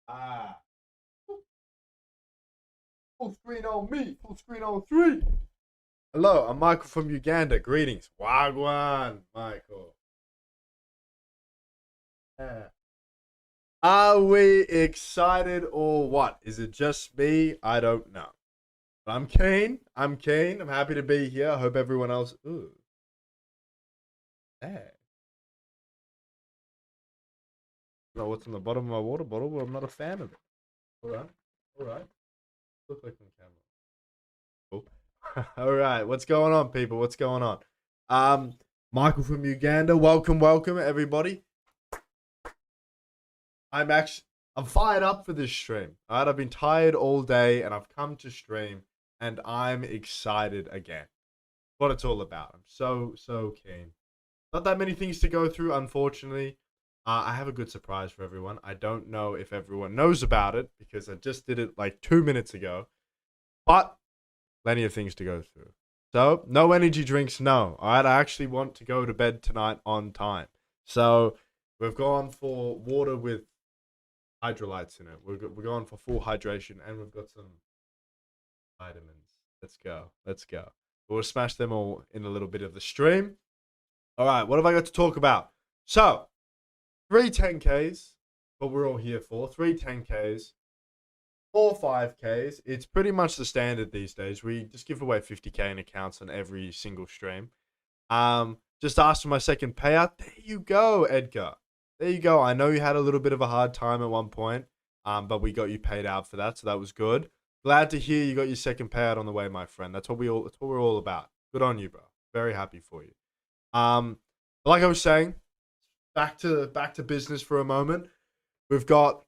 Ah, full screen on me, full screen on three. Hello, I'm Michael from Uganda. Greetings. Wagwan, Michael. Yeah. Are we excited or what? Is it just me? I don't know. But I'm keen. I'm keen. I'm happy to be here. I hope everyone else. Ooh. Yeah. Know what's on the bottom of my water bottle, but I'm not a fan of it. All right. All right. Look like on camera. Cool. All right. What's going on, people? What's going on? Um, Michael from Uganda. Welcome, welcome, everybody. I'm actually I'm fired up for this stream. All right, I've been tired all day and I've come to stream and I'm excited again. What it's all about. I'm so keen. Not that many things to go through, unfortunately. I have a good surprise for everyone. I don't know if everyone knows about it because I just did it like 2 minutes ago, but plenty of things to go through. So, no energy drinks, no. All right, I actually want to go to bed tonight on time. So, we've gone for water with hydrolytes in it. We're going for full hydration, and we've got some vitamins. Let's go. Let's go. We'll smash them all in a little bit of the stream. All right, what have I got to talk about? So, three 10Ks, what we're all here for. Three 10Ks, four 5Ks. It's pretty much the standard these days. We just give away 50K in accounts on every single stream. Just asked for my second payout. There you go, Edgar. There you go. I know you had a little bit of a hard time at one point, but we got you paid out for that, so that was good. Glad to hear you got your second payout on the way, my friend. That's what we're all about. Good on you, bro. Very happy for you. Um, like I was saying, back to business for a moment. We've got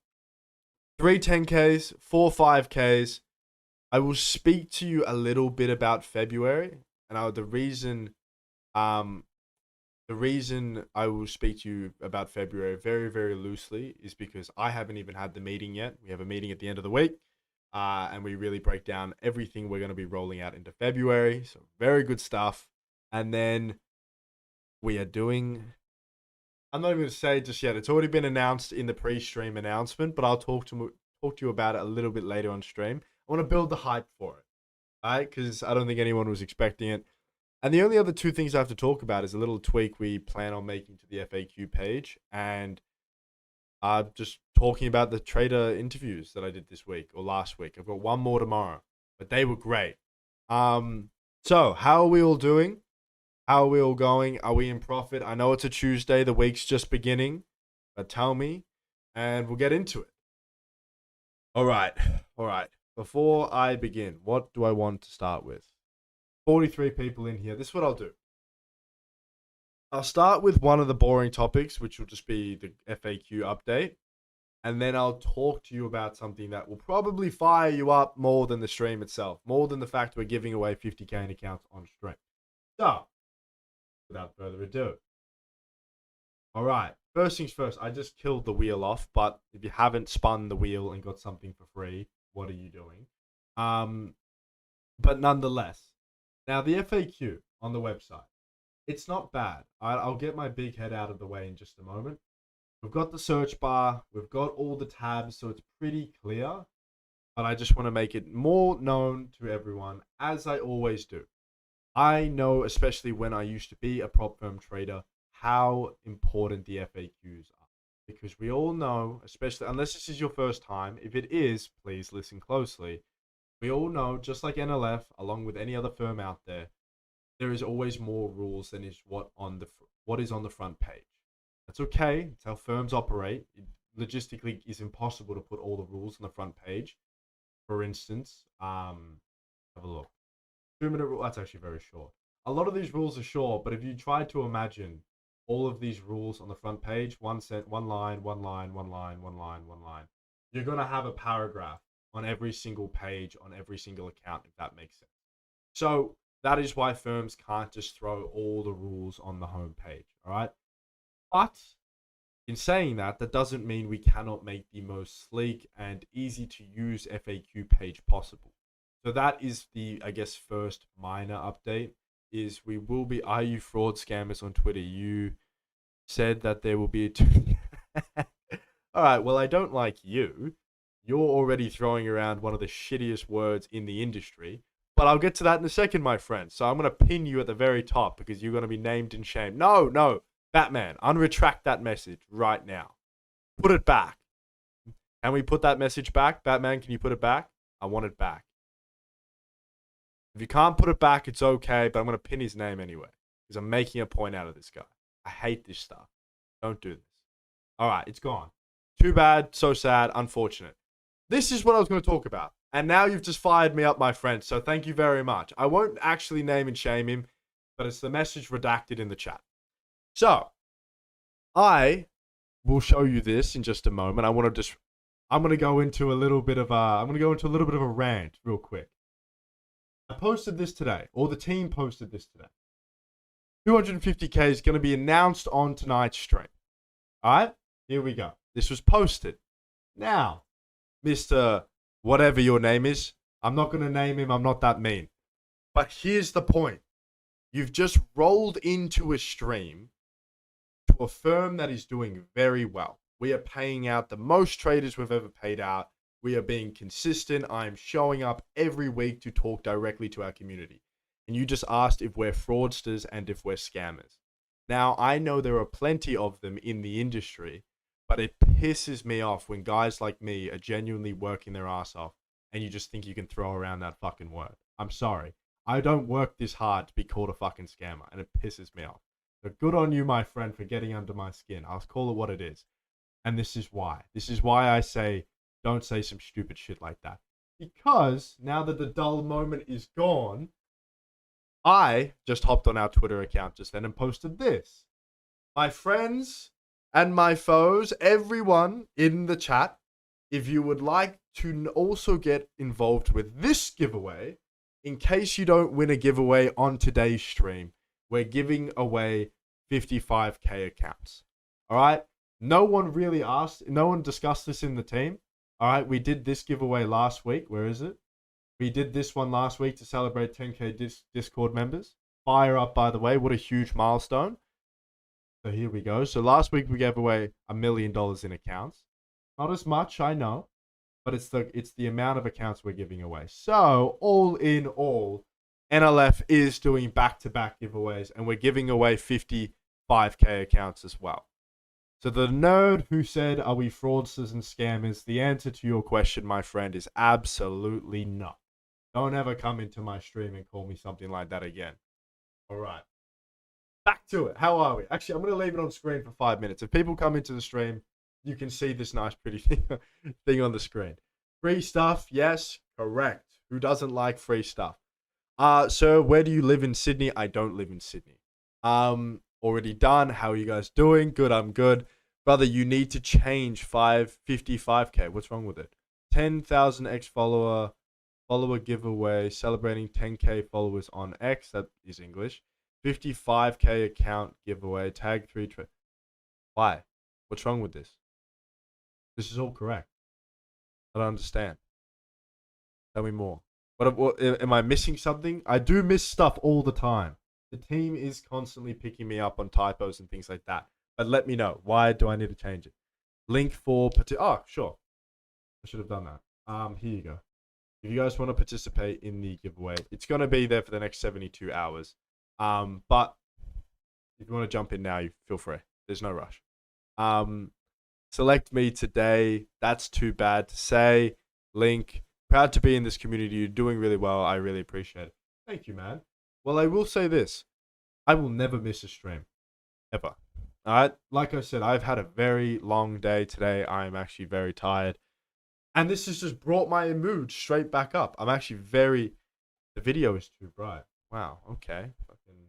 three 10Ks, four 5Ks. I will speak to you a little bit about February, and um the reason I will speak to you about February very, very loosely is because I haven't even had the meeting yet. We have a meeting at the end of the week, and we really break down everything we're going to be rolling out into February. So, very good stuff. And then we are doing. I'm not even going to say it just yet. It's already been announced in the pre-stream announcement, but I'll talk to you about it a little bit later on stream. I want to build the hype for it, all right? Because I don't think anyone was expecting it. And the only other two things I have to talk about is a little tweak we plan on making to the FAQ page and just talking about the trader interviews that I did this week or last week. I've got one more tomorrow, but they were great. So how are we all doing? How are we all going? Are we in profit? I know it's a Tuesday, the week's just beginning, but tell me, and we'll get into it. All right, all right. Before I begin, what do I want to start with? 43 people in here. This is what I'll do. I'll start with one of the boring topics, which will just be the FAQ update. And then I'll talk to you about something that will probably fire you up more than the stream itself, more than the fact we're giving away 50K in accounts on stream. So, without further ado. All right. First things first, I just killed the wheel off, but if you haven't spun the wheel and got something for free, what are you doing? But nonetheless, now the FAQ on the website. It's not bad. I'll get my big head out of the way in just a moment. We've got the search bar. We've got all the tabs, so it's pretty clear. But I just want to make it more known to everyone, as I always do. I know, especially when I used to be a prop firm trader, how important the FAQs are. Because we all know, especially unless this is your first time, if it is, please listen closely. We all know, just like NLF, along with any other firm out there, there is always more rules than is what is on the front page. That's okay. It's how firms operate. It logistically is impossible to put all the rules on the front page. For instance, have a look. 2 minute rule. That's actually very short. A lot of these rules are short, but if you try to imagine all of these rules on the front page, one line, one line, one line, one line, one line, you're gonna have a paragraph on every single page on every single account, if that makes sense. So that is why firms can't just throw all the rules on the home page. All right. But in saying that, that doesn't mean we cannot make the most sleek and easy to use FAQ page possible. So that is the, I guess, first minor update is we will be, are you fraud scammers on Twitter? You said that there will be a all right, well, I don't like you. you're already throwing around one of the shittiest words in the industry. But I'll get to that in a second, my friend. So I'm going to pin you at the very top because you're going to be named and shamed. No, no. Batman, unretract that message right now. Put it back. Can we put that message back? Batman, can you put it back? I want it back. If you can't put it back, it's okay, but I'm going to pin his name anyway because I'm making a point out of this guy. I hate this stuff. Don't do this. All right, it's gone. Too bad, so sad, unfortunate. This is what I was going to talk about. And now you've just fired me up, my friend. So thank you very much. I won't actually name and shame him, but it's the message redacted in the chat. So I will show you this in just a moment. I'm going to go into a little bit of a rant real quick. I posted this today, or the team posted this today. 250K is going to be announced on tonight's stream. All right, here we go. This was posted. Now, Mr. Whatever your name is, I'm not going to name him. I'm not that mean. But here's the point. You've just rolled into a stream to a firm that is doing very well. We are paying out the most traders we've ever paid out. We are being consistent. I'm showing up every week to talk directly to our community. And you just asked if we're fraudsters and if we're scammers. Now, I know there are plenty of them in the industry, but it pisses me off when guys like me are genuinely working their ass off and you just think you can throw around that fucking word. I'm sorry. I don't work this hard to be called a fucking scammer, and it pisses me off. So good on you, my friend, for getting under my skin. I'll call it what it is. And this is why. This is why I say don't say some stupid shit like that. Because now that the dull moment is gone, I just hopped on our Twitter account just then and posted this. My friends and my foes, everyone in the chat, if you would like to also get involved with this giveaway, in case you don't win a giveaway on today's stream, we're giving away 55K accounts. All right? No one really asked, no one discussed this in the team. All right, we did this giveaway last week. Where is it? We did this one last week to celebrate 10K Discord members. Fire up, by the way. What a huge milestone. So here we go. So last week we gave away $1 million in accounts. Not as much, I know, but it's the amount of accounts we're giving away. So all in all, NLF is doing back-to-back giveaways, and we're giving away 55K accounts as well. So the nerd who said, are we fraudsters and scammers? The answer to your question, my friend, is absolutely not. Don't ever come into my stream and call me something like that again. All right. Back to it. How are we? Actually, I'm going to leave it on screen for 5 minutes. If people come into the stream, you can see this nice, pretty thing on the screen. Free stuff, yes, correct. Who doesn't like free stuff? Sir, where do you live in Sydney? I don't live in Sydney. Already done. How are you guys doing? Good, I'm good. Brother, you need to change 55K. What's wrong with it? 10,000 X follower giveaway, celebrating 10K followers on X. That is English. 55K account giveaway. Tag 3. Why? What's wrong with this? This is all correct. I don't understand. Tell me more. What am I missing something? I do miss stuff all the time. The team is constantly picking me up on typos and things like that. But let me know. Why do I need to change it? Link for... Oh, sure. I should have done that. Here you go. If you guys want to participate in the giveaway, it's going to be there for the next 72 hours. But if you want to jump in now, you feel free. There's no rush. Select me today. That's too bad to say. Link. Proud to be in this community. You're doing really well. I really appreciate it. Thank you, man. Well, I will say this. I will never miss a stream. Ever. All right? Like I said, I've had a very long day today. I'm actually very tired. And this has just brought my mood straight back up. I'm actually very... The video is too bright. Wow, okay. Fucking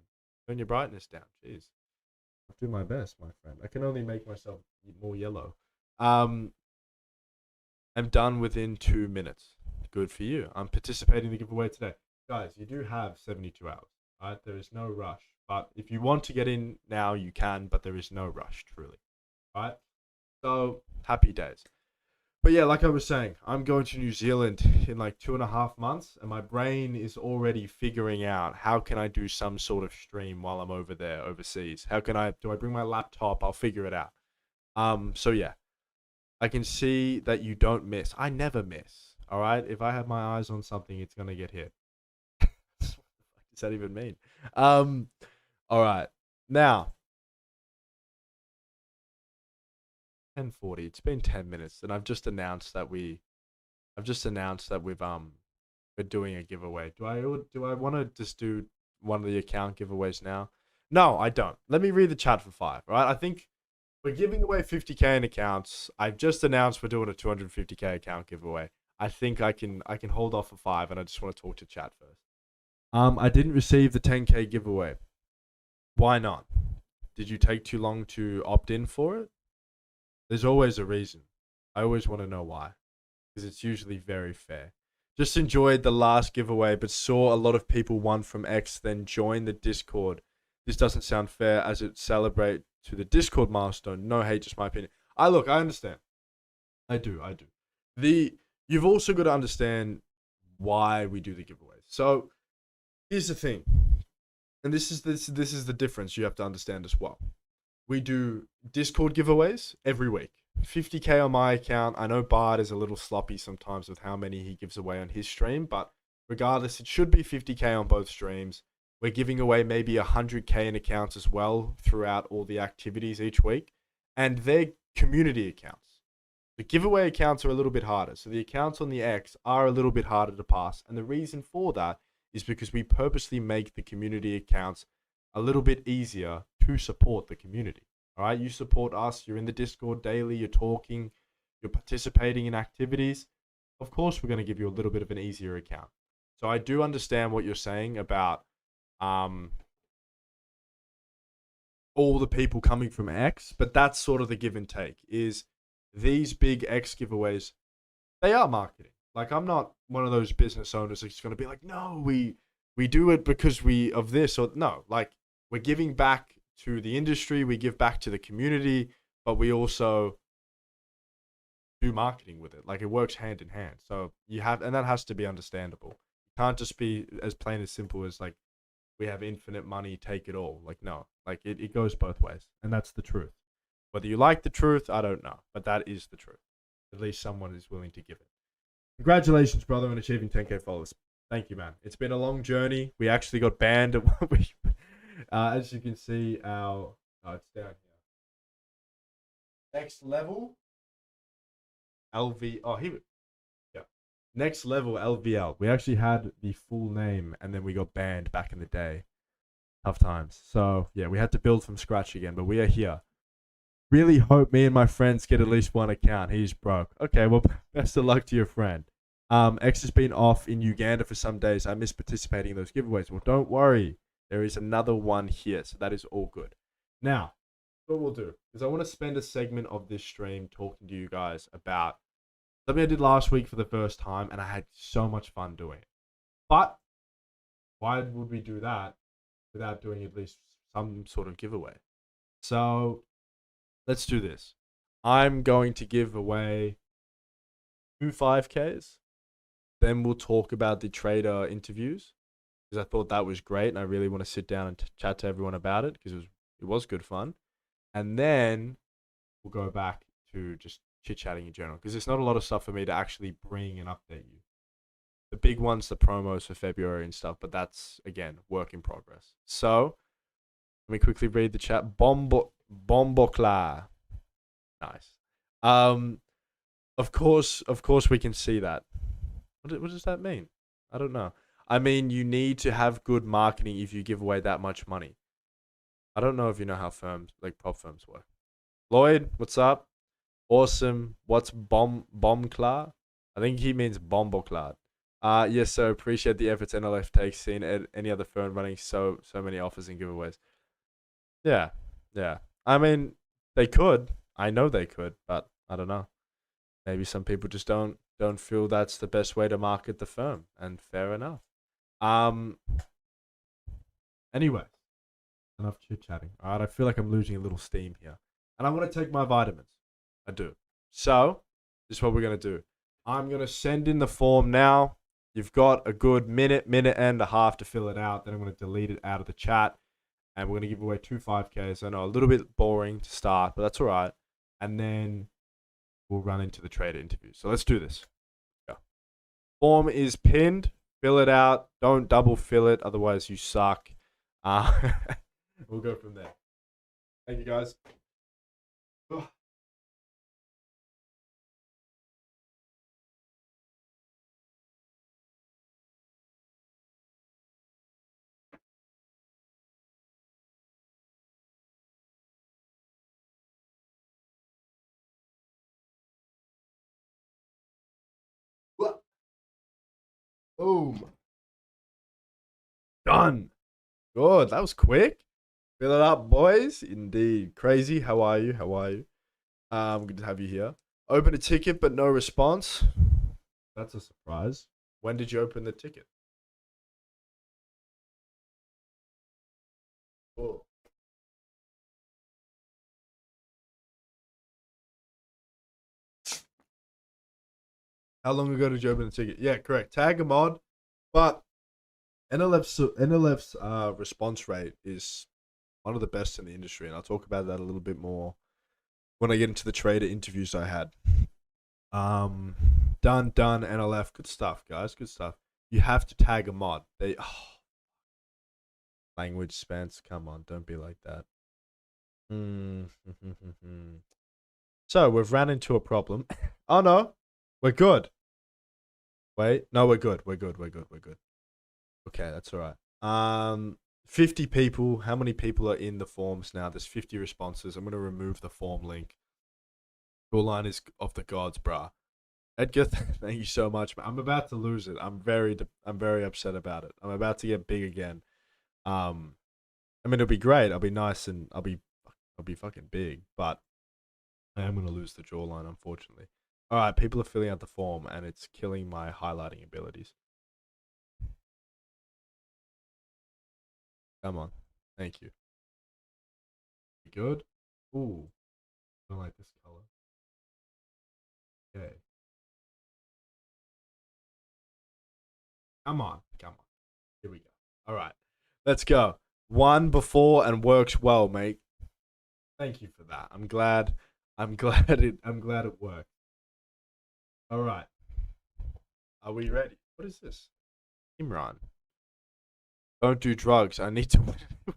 turn your brightness down. Jeez. I'll do my best, my friend. I can only make myself more yellow. I'm done within 2 minutes. Good for you. I'm participating in the giveaway today. Guys, you do have 72 hours. Right? There is no rush. But if you want to get in now, you can. But there is no rush, truly. All right? So, happy days. But yeah, like I was saying, I'm going to New Zealand in like 2.5 months, and my brain is already figuring out how can I do some sort of stream while I'm over there overseas. Do I bring my laptop? I'll figure it out. So yeah, I can see that you don't miss. I never miss. All right. If I have my eyes on something, it's gonna get hit. What the fuck does that even mean? Um. All right. Now, 10:40. It's been 10 minutes, and I've just announced that we're doing a giveaway. Do I want to just do one of the account giveaways now? No, I don't. Let me read the chat for five. All right. I think we're giving away 50K in accounts. I've just announced we're doing a 250K account giveaway. I think I can hold off for five, and I just want to talk to chat first. I didn't receive the 10K giveaway. Why not? Did you take too long to opt in for it? There's always a reason. I always want to know why, because it's usually very fair. Just enjoyed the last giveaway, but saw a lot of people won from X, then joined the Discord. This doesn't sound fair as it celebrate to the Discord milestone. No hate, just my opinion. I understand. I do. The You've also got to understand why we do the giveaways. So here's the thing, and this is the difference you have to understand as well. We do Discord giveaways every week. 50K on my account. I know Bard is a little sloppy sometimes with how many he gives away on his stream, but regardless, it should be 50K on both streams. We're giving away maybe 100K in accounts as well throughout all the activities each week, and they're community accounts. The giveaway accounts are a little bit harder. So the accounts on the X are a little bit harder to pass. And the reason for that is because we purposely make the community accounts a little bit easier to support the community. All right. You support us. You're in the Discord daily. You're talking. You're participating in activities. Of course, we're going to give you a little bit of an easier account. So I do understand what you're saying about all the people coming from X, but that's sort of the give and take is these big X giveaways, they are marketing. Like I'm not one of those business owners that's going to be like, no, we do it because we of this or no, like we're giving back to the industry, we give back to the community, but we also do marketing with it. Like it works hand in hand. So you have, and that has to be understandable. You can't just be as plain as simple as like we have infinite money, take it all. Like no, like it goes both ways, and that's the truth. Whether you like the truth, I don't know, but that is the truth. At least someone is willing to give it. Congratulations, brother, on achieving 10K followers. Thank you, man. It's been a long journey. We actually got banned. As you can see, our it's down here. Next level, LV. Oh, here. Yeah. Next level, LVL. We actually had the full name, and then we got banned back in the day. Tough times. So yeah, we had to build from scratch again, but we are here. Really hope me and my friends get at least one account. He's broke. Okay, well, best of luck to your friend. X has been off in Uganda for some days. I miss participating in those giveaways. Well, don't worry. There is another one here, so that is all good. Now, what we'll do is I want to spend a segment of this stream talking to you guys about something I did last week for the first time, and I had so much fun doing it. But why would we do that without doing at least some sort of giveaway? So let's do this. I'm going to give away 2 5Ks. Then we'll talk about the trader interviews because I thought that was great and I really want to sit down and chat to everyone about it because it was good fun. And then we'll go back to just chit chatting in general because there's not a lot of stuff for me to actually bring and update you. The big ones, the promos for February and stuff, but that's again work in progress. So let me quickly read the chat. Bombocla. Nice. Of course we can see that. What does that mean? I don't know. I mean, you need to have good marketing if you give away that much money. I don't know if you know how firms, like prop firms work. Lloyd, what's up? Awesome. What's bombclad? I think he means bomboclad. Yes, sir. Appreciate the efforts NLF takes. Seen any other firm running so many offers and giveaways. Yeah. I mean, they could. I know they could, but I don't know. Maybe some people just don't feel that's the best way to market the firm, and fair enough. Anyway, enough chit chatting. All right, I feel like I'm losing a little steam here, and I want to take my vitamins. I do. So this is what we're gonna do. I'm gonna send in the form now. You've got a good minute and a half to fill it out. Then I'm gonna delete it out of the chat, and we're gonna give away 2 5Ks. I know a little bit boring to start, but that's all right. And then we'll run into the trader interview. So let's do this. Yeah. Form is pinned. Fill it out. Don't double fill it, otherwise you suck. We'll go from there. Thank you, guys. Boom. Done. Good. That was quick. Fill it up, boys. Indeed. Crazy. How are you? How are you? Good to have you here. Open a ticket, but no response. That's a surprise. When did you open the ticket? Oh. How long ago did you open the ticket? Yeah, correct. Tag a mod, but NLF's response rate is one of the best in the industry, and I'll talk about that a little bit more when I get into the trader interviews I had. Done NLF. Good stuff, guys. Good stuff. You have to tag a mod. Language Spence. Come on, don't be like that. So we've ran into a problem. Oh no, we're good. Wait, no, we're good. We're good. Okay, that's all right. 50 people. How many people are in the forms now? There's 50 responses. I'm gonna remove the form link. Your line is of the gods, bruh. Edgar, thank you so much. I'm about to lose it. I'm very upset about it. I'm about to get big again. I mean, it'll be great. I'll be nice and I'll be fucking big, but I am gonna lose the jawline, unfortunately. All right, people are filling out the form, and it's killing my highlighting abilities. Come on, thank you. Good. Ooh, I don't like this color. Okay. Come on. Here we go. All right, let's go. One before and works well, mate. Thank you for that. I'm glad it worked. All right. Are we ready? What is this? Imran. Don't do drugs. I need to.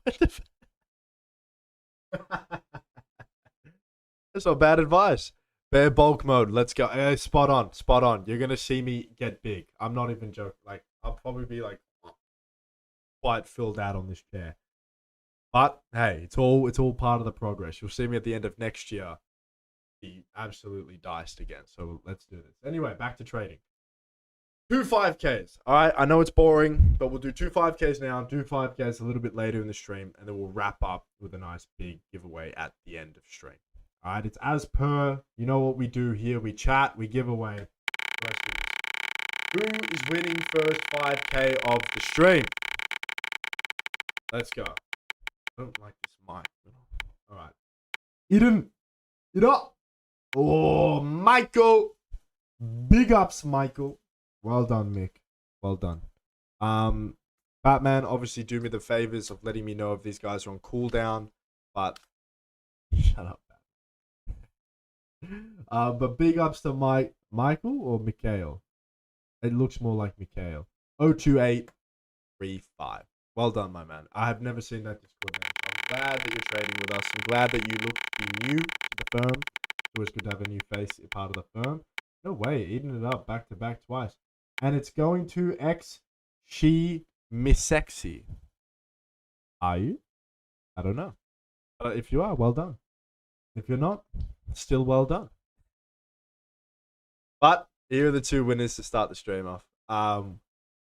That's not bad advice. Bear bulk mode. Let's go. Spot on. You're gonna see me get big. I'm not even joking. Like I'll probably be like quite filled out on this chair. But hey, it's all part of the progress. You'll see me at the end of next year. Be absolutely diced again. So let's do this. Anyway, back to trading. Two 5Ks. All right, I know it's boring, but we'll do two 5Ks now, do 5Ks a little bit later in the stream, and then we'll wrap up with a nice big giveaway at the end of stream. All right, it's as per, you know what we do here. We chat, we give away. Who is winning first 5K of the stream? Let's go. I don't like this mic. All right. Eden. Oh, Michael. Big ups, Michael. Well done, Mick. Well done. Batman, obviously do me the favors of letting me know if these guys are on cooldown, but shut up, Batman. But big ups to Michael or Mikhail. It looks more like Mikhail. 02835. Well done, my man. I have never seen that Discord name. I'm glad that you're trading with us. I'm glad that you look new to the firm. It's always good to have a new face part of the firm. No way, eating it up back to back twice. And it's going to She Miss Sexy. Are you? I don't know. But if you are, well done. If you're not, still well done. But here are the two winners to start the stream off.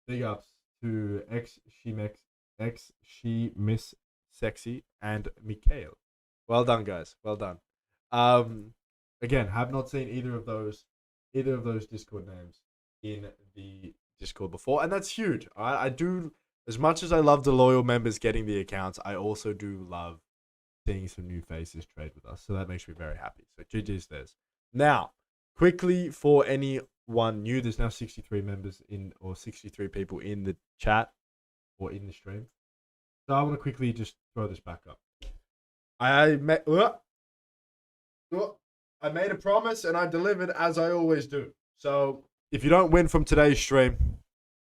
Big ups to She Miss Sexy and Mikhail. Well done, guys. Well done. Again, have not seen either of those Discord names in the Discord before, and that's huge. I do, as much as I love the loyal members getting the accounts, I also do love seeing some new faces trade with us, so that makes me very happy. So GG's theirs. Now, quickly for anyone new, there's now 63 members or 63 people in the chat or in the stream. So I want to quickly just throw this back up. I met I made a promise and I delivered as I always do. So if you don't win from today's stream,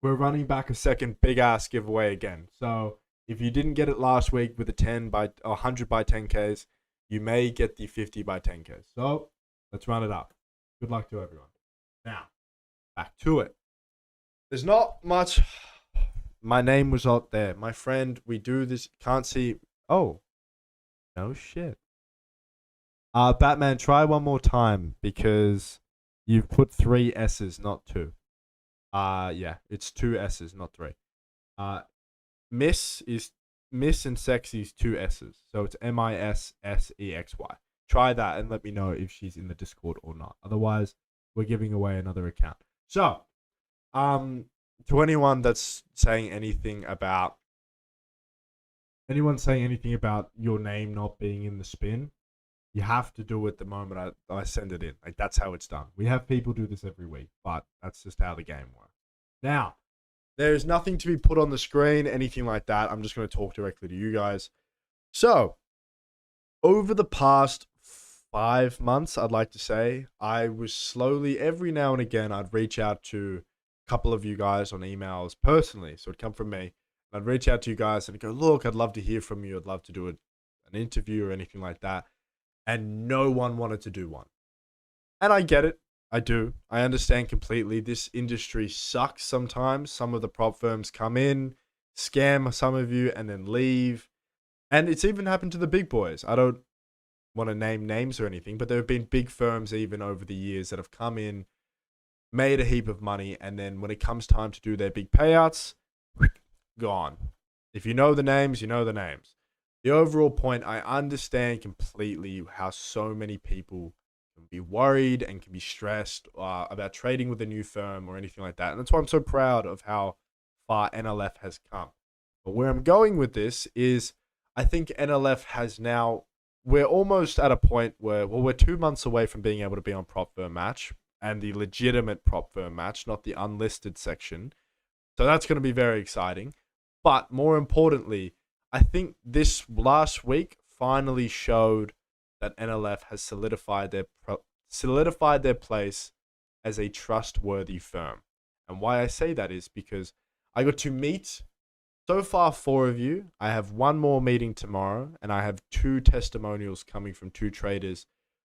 we're running back a second big ass giveaway again. So if you didn't get it last week with the 10 by 100 by 10Ks, you may get the 50 by 10Ks. So let's run it up. Good luck to everyone. Now, back to it. There's not much. My name was out there. My friend, we do this. Can't see. Oh, no shit. Batman, try one more time because you've put 3 S's, not 2. Yeah, it's 2 S's, not 3. Miss and sexy is 2 S's, so it's MISSEXY. Try that and let me know if she's in the Discord or not. Otherwise, we're giving away another account. So, to anyone that's saying anything about your name not being in the spin, you have to do it the moment I send it in. Like, that's how it's done. We have people do this every week, but that's just how the game works. Now, there's nothing to be put on the screen, anything like that. I'm just going to talk directly to you guys. So, over the past 5 months, I'd like to say, I was slowly, every now and again, I'd reach out to a couple of you guys on emails personally. So it'd come from me. I'd reach out to you guys and go, look, I'd love to hear from you. I'd love to do an interview or anything like that. And no one wanted to do one. And I get it. I do. I understand completely. This industry sucks sometimes. Some of the prop firms come in, scam some of you, and then leave. And it's even happened to the big boys. I don't want to name names or anything, but there have been big firms even over the years that have come in, made a heap of money, and then when it comes time to do their big payouts, gone. If you know the names, you know the names. The overall point, I understand completely how so many people can be worried and can be stressed about trading with a new firm or anything like that. And that's why I'm so proud of how far NLF has come. But where I'm going with this is I think NLF has now, we're almost at a point where, well, we're 2 months away from being able to be on Prop Firm Match and the legitimate Prop Firm Match, not the unlisted section. So that's going to be very exciting. But more importantly, I think this last week finally showed that NLF has solidified their place as a trustworthy firm. And why I say that is because I got to meet so far 4 of you. I have 1 more meeting tomorrow, and I have 2 testimonials coming from 2 traders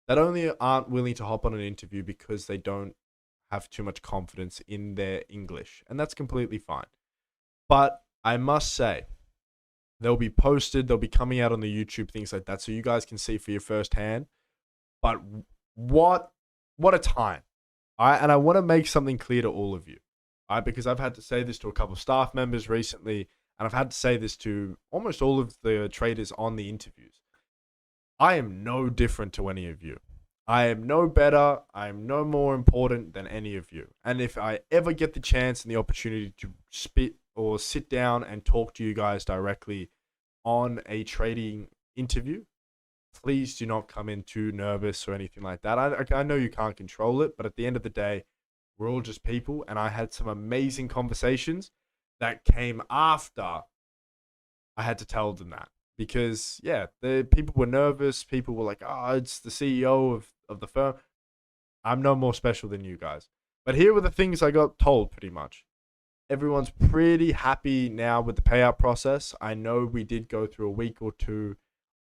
that only aren't willing to hop on an interview because they don't have too much confidence in their English. And that's completely fine. But I must say, they'll be posted, they'll be coming out on the YouTube, things like that, so you guys can see for your first hand. But what a time. All right, and I want to make something clear to all of you. All right, because I've had to say this to a couple of staff members recently, and I've had to say this to almost all of the traders on the interviews. I am no different to any of you. I am no better. I am no more important than any of you. And if I ever get the chance and the opportunity to sit down and talk to you guys directly on a trading interview, please do not come in too nervous or anything like that. I know you can't control it, but at the end of the day, we're all just people. And I had some amazing conversations that came after I had to tell them that. Because, yeah, the people were nervous. People were like, oh, it's the CEO of the firm. I'm no more special than you guys. But here were the things I got told pretty much. Everyone's pretty happy now with the payout process. I know we did go through a week or 2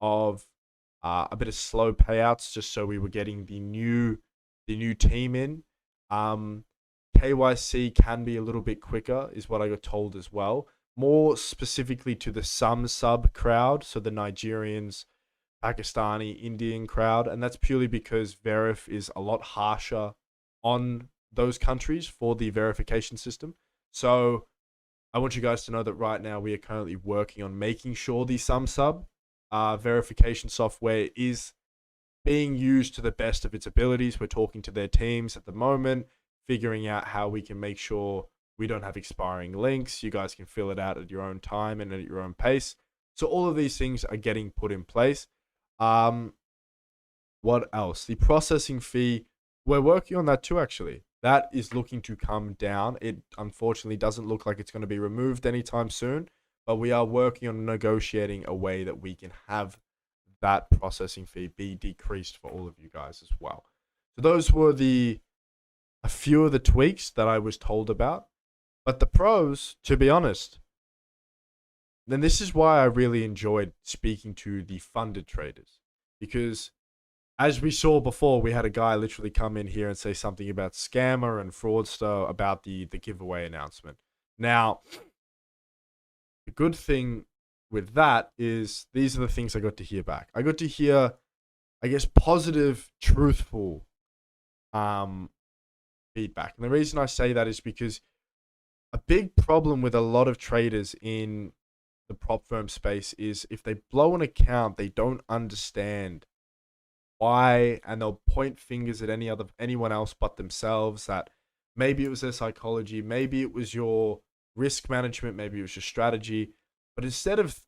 of a bit of slow payouts just so we were getting the new team in. KYC can be a little bit quicker is what I got told as well. More specifically to the sub crowd, so the Nigerians, Pakistani, Indian crowd. And that's purely because Verif is a lot harsher on those countries for the verification system. So I want you guys to know that right now we are currently working on making sure the sub verification software is being used to the best of its abilities. We're talking to their teams at the moment, figuring out how we can make sure we don't have expiring links. You guys can fill it out at your own time and at your own pace. So all of these things are getting put in place. What else? The processing fee, we're working on that too, actually. That is looking to come down. It unfortunately doesn't look like it's going to be removed anytime soon, but we are working on negotiating a way that we can have that processing fee be decreased for all of you guys as well. So those were a few of the tweaks that I was told about. But the pros, to be honest, then this is why I really enjoyed speaking to the funded traders. Because as we saw before, we had a guy literally come in here and say something about scammer and fraudster about the giveaway announcement. Now, the good thing with that is these are the things I got to hear back. I got to hear, I guess, positive, truthful feedback. And the reason I say that is because a big problem with a lot of traders in the prop firm space is if they blow an account, they don't understand why, and they'll point fingers at anyone else but themselves. That maybe it was their psychology, maybe it was your risk management, maybe it was your strategy. But instead of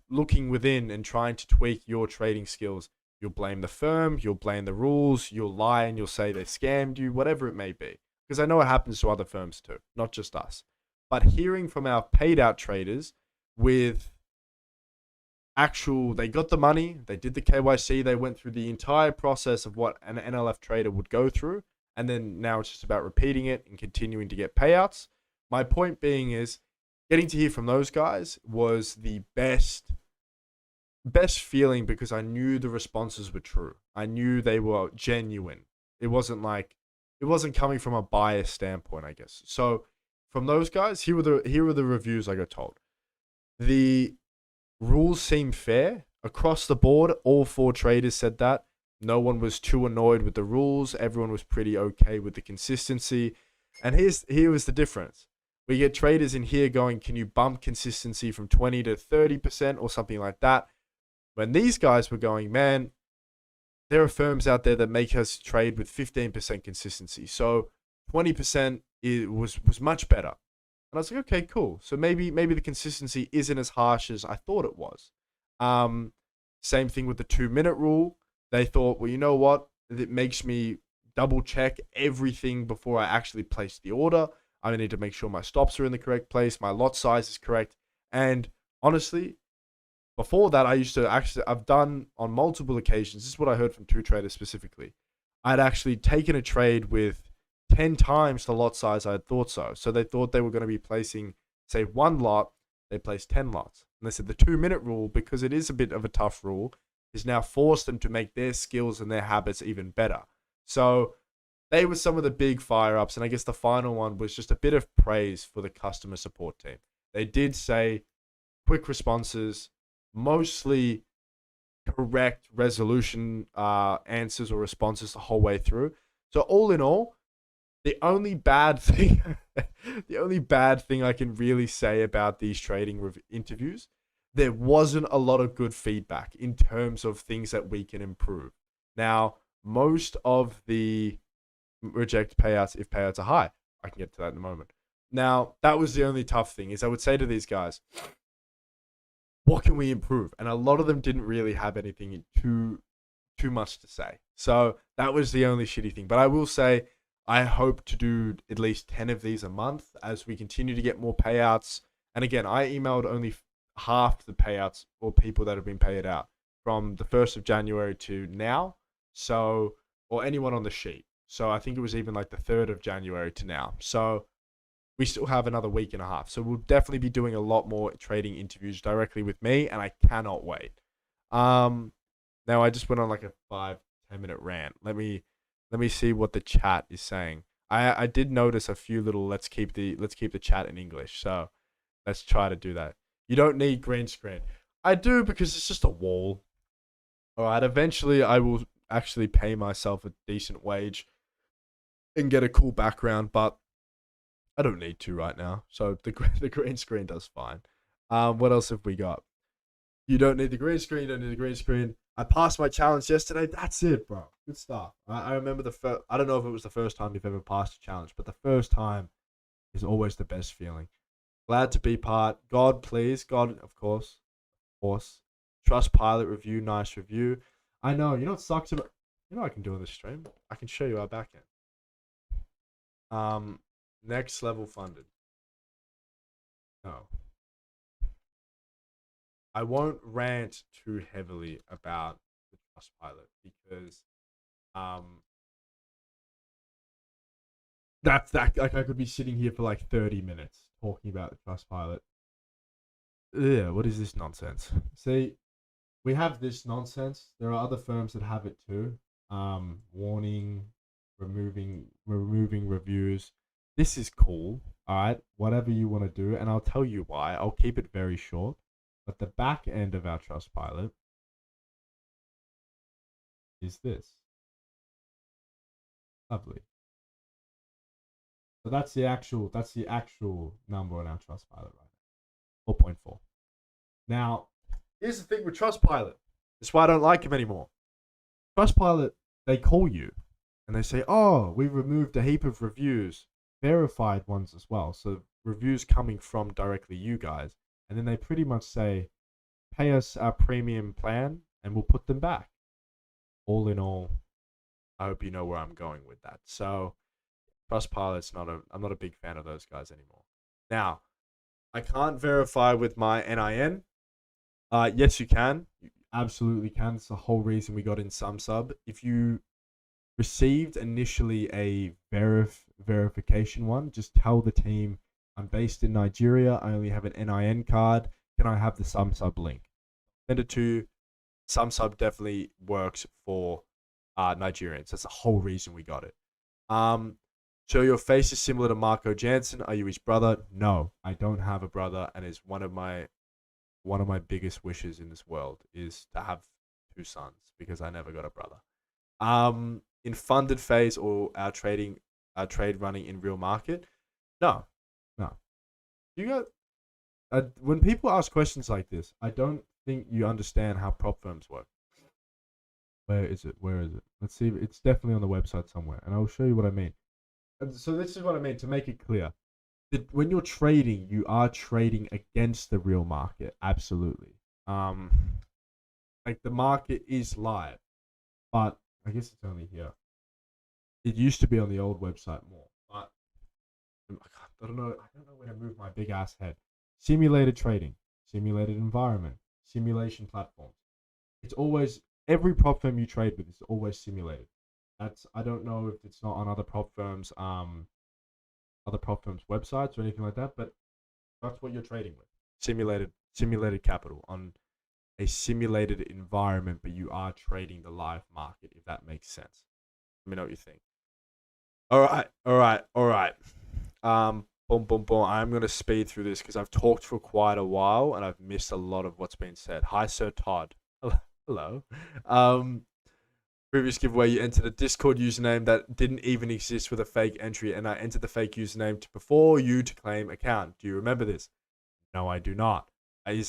looking within and trying to tweak your trading skills, you'll blame the firm, you'll blame the rules, you'll lie and you'll say they scammed you, whatever it may be. Because I know it happens to other firms too, not just us. But hearing from our paid out traders with they got the money, they did the KYC, they went through the entire process of what an NLF trader would go through, and then now it's just about repeating it and continuing to get payouts. My point being is getting to hear from those guys was the best feeling because I knew the responses were true. I knew they were genuine. It wasn't coming from a biased standpoint, I guess. So from those guys, here were the reviews I got told. The rules seem fair across the board. All 4 traders said that. No one was too annoyed with the rules. Everyone was pretty okay with the consistency. And here was the difference. We get traders in here going, can you bump consistency from 20 to 30% or something like that? When these guys were going, man, there are firms out there that make us trade with 15% consistency. So 20% was much better. And I was like, okay, cool. So maybe the consistency isn't as harsh as I thought it was. Same thing with the 2-minute rule. They thought, well, you know what? It makes me double check everything before I actually place the order. I need to make sure my stops are in the correct place, my lot size is correct. And honestly, before that, I've done on multiple occasions. This is what I heard from 2 traders specifically. I'd actually taken a trade with 10 times the lot size I had thought so. So they thought they were going to be placing, say, 1 lot. They placed 10 lots. And they said the 2-minute rule, because it is a bit of a tough rule, is now forced them to make their skills and their habits even better. So they were some of the big fire-ups. And I guess the final one was just a bit of praise for the customer support team. They did say quick responses, mostly correct resolution answers or responses the whole way through. So all in all, the only bad thing I can really say about these trading interviews, there wasn't a lot of good feedback in terms of things that we can improve. Now, most of the reject payouts, if payouts are high, I can get to that in a moment. Now, that was the only tough thing is I would say to these guys, what can we improve? And a lot of them didn't really have anything too much to say. So that was the only shitty thing. But I will say, I hope to do at least 10 of these a month as we continue to get more payouts. And again, I emailed only half the payouts or people that have been paid out from the 1st of January to now. So, or anyone on the sheet. So I think it was even like the 3rd of January to now. So we still have another week and a half. So we'll definitely be doing a lot more trading interviews directly with me, and I cannot wait. Now I just went on like a 5-10 minute rant. Let me see what the chat is saying. I did notice a few little let's keep the chat in English. So let's try to do that. You don't need green screen. I do because it's just a wall. All right, eventually I will actually pay myself a decent wage and get a cool background, but I don't need to right now. So the green screen does fine. What else have we got? You don't need the green screen. You don't need the green screen. I passed my challenge yesterday. That's it, bro. Good stuff. I remember I don't know if it was the first time you've ever passed a challenge, but the first time is always the best feeling. Glad to be part. God, please. God, of course. Of course. Trust pilot review. Nice review. I know. You know what sucks about... You know what I can do on this stream? I can show you our backend. Next level funded. No. I won't rant too heavily about the Trustpilot because um that's that like I could be sitting here for like 30 minutes talking about the Trustpilot. Yeah, what is this nonsense? See, we have this nonsense. There are other firms that have it too. Warning, removing reviews. This is cool. All right, whatever you want to do, and I'll tell you why. I'll keep it very short. But the back end of our Trustpilot is this. Lovely. So that's the actual number on our Trustpilot right now. 4.4. Now, here's the thing with Trustpilot. That's why I don't like him anymore. Trustpilot, they call you and they say, "Oh, we removed a heap of reviews, verified ones as well." So reviews coming from directly you guys, and then they pretty much say, "Pay us our premium plan, and we'll put them back." All in all, I hope you know where I'm going with that. So Trustpilot's I'm not a big fan of those guys anymore. Now, I can't verify with my NIN. Yes, you can. You absolutely can. It's the whole reason we got in SumSub. If you received initially a verification one, just tell the team, "I'm based in Nigeria. I only have an NIN card. Can I have the SumSub link?" Send it to SumSub. Definitely works for Nigerians. That's the whole reason we got it. So your face is similar to Marco Jansen. Are you his brother? No, I don't have a brother, and is one of my biggest wishes in this world is to have 2 sons because I never got a brother. In funded phase or our trade running in real market, no. You got when people ask questions like this, I don't think you understand how prop firms work. Where is it? Let's see. It's definitely on the website somewhere, and I'll show you what I mean. And so this is what I mean to make it clear. When you're trading, you are trading against the real market. Absolutely. Like the market is live, but I guess it's only here. It used to be on the old website more, but I don't know where to move my big ass head. Simulated trading, simulated environment, simulation platforms. It's always every prop firm you trade with is always simulated. I don't know if it's not on other prop firms websites or anything like that, but that's what you're trading with. Simulated capital on a simulated environment, but you are trading the live market, if that makes sense. Let me know what you think. All right. Boom, boom, boom. I'm going to speed through this because I've talked for quite a while and I've missed a lot of what's been said. Hi, Sir Todd. Hello. Previous giveaway, you entered a Discord username that didn't even exist with a fake entry, and I entered the fake username before you to claim account. Do you remember this? No, I do not.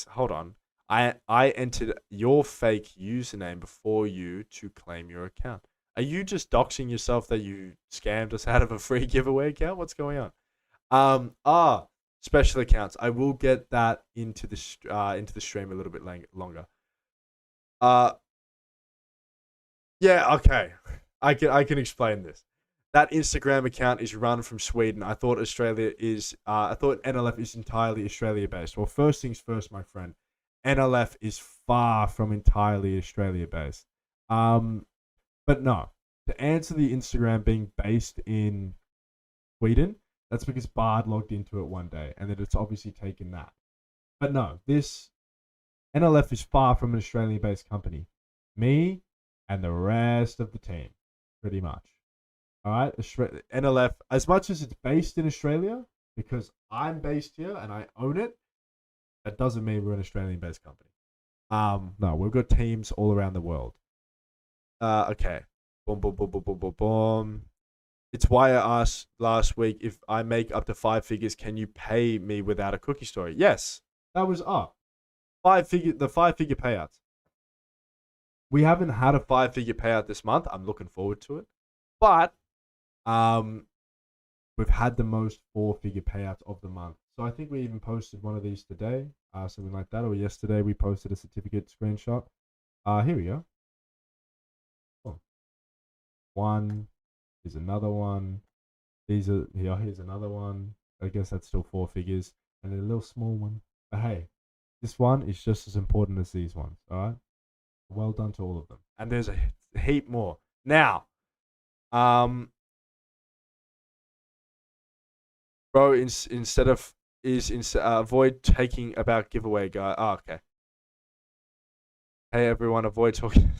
Hold on. I entered your fake username before you to claim your account. Are you just doxing yourself that you scammed us out of a free giveaway account? What's going on? Special accounts. I will get that into the stream a little bit longer. Yeah, okay. I can explain this. That Instagram account is run from Sweden. I thought I thought NLF is entirely Australia based. Well, first things first, my friend. NLF is far from entirely Australia based. But no. To answer the Instagram being based in Sweden, that's because Bard logged into it one day and then it's obviously taken that. But no, this NLF is far from an Australian based company. Me and the rest of the team, pretty much. All right, NLF, as much as it's based in Australia, because I'm based here and I own it, that doesn't mean we're an Australian-based company. No, we've got teams all around the world. Okay. Boom, boom, boom, boom, boom, boom, boom. It's why I asked last week, if I make up to 5 figures, can you pay me without a cookie story? Yes, that was up. The 5-figure payouts. We haven't had a 5-figure payout this month. I'm looking forward to it. But we've had the most 4-figure payouts of the month. So I think we even posted one of these today, something like that. Or yesterday we posted a certificate screenshot. Here we go. Oh. One. Here's another one. Here's another one. I guess that's still 4 figures. And then a little small one. But hey, this one is just as important as these ones. All right. well done to all of them. And there's a heap more. Now, bro, instead of avoid taking about giveaway guy. Oh, okay. Hey everyone, avoid talking.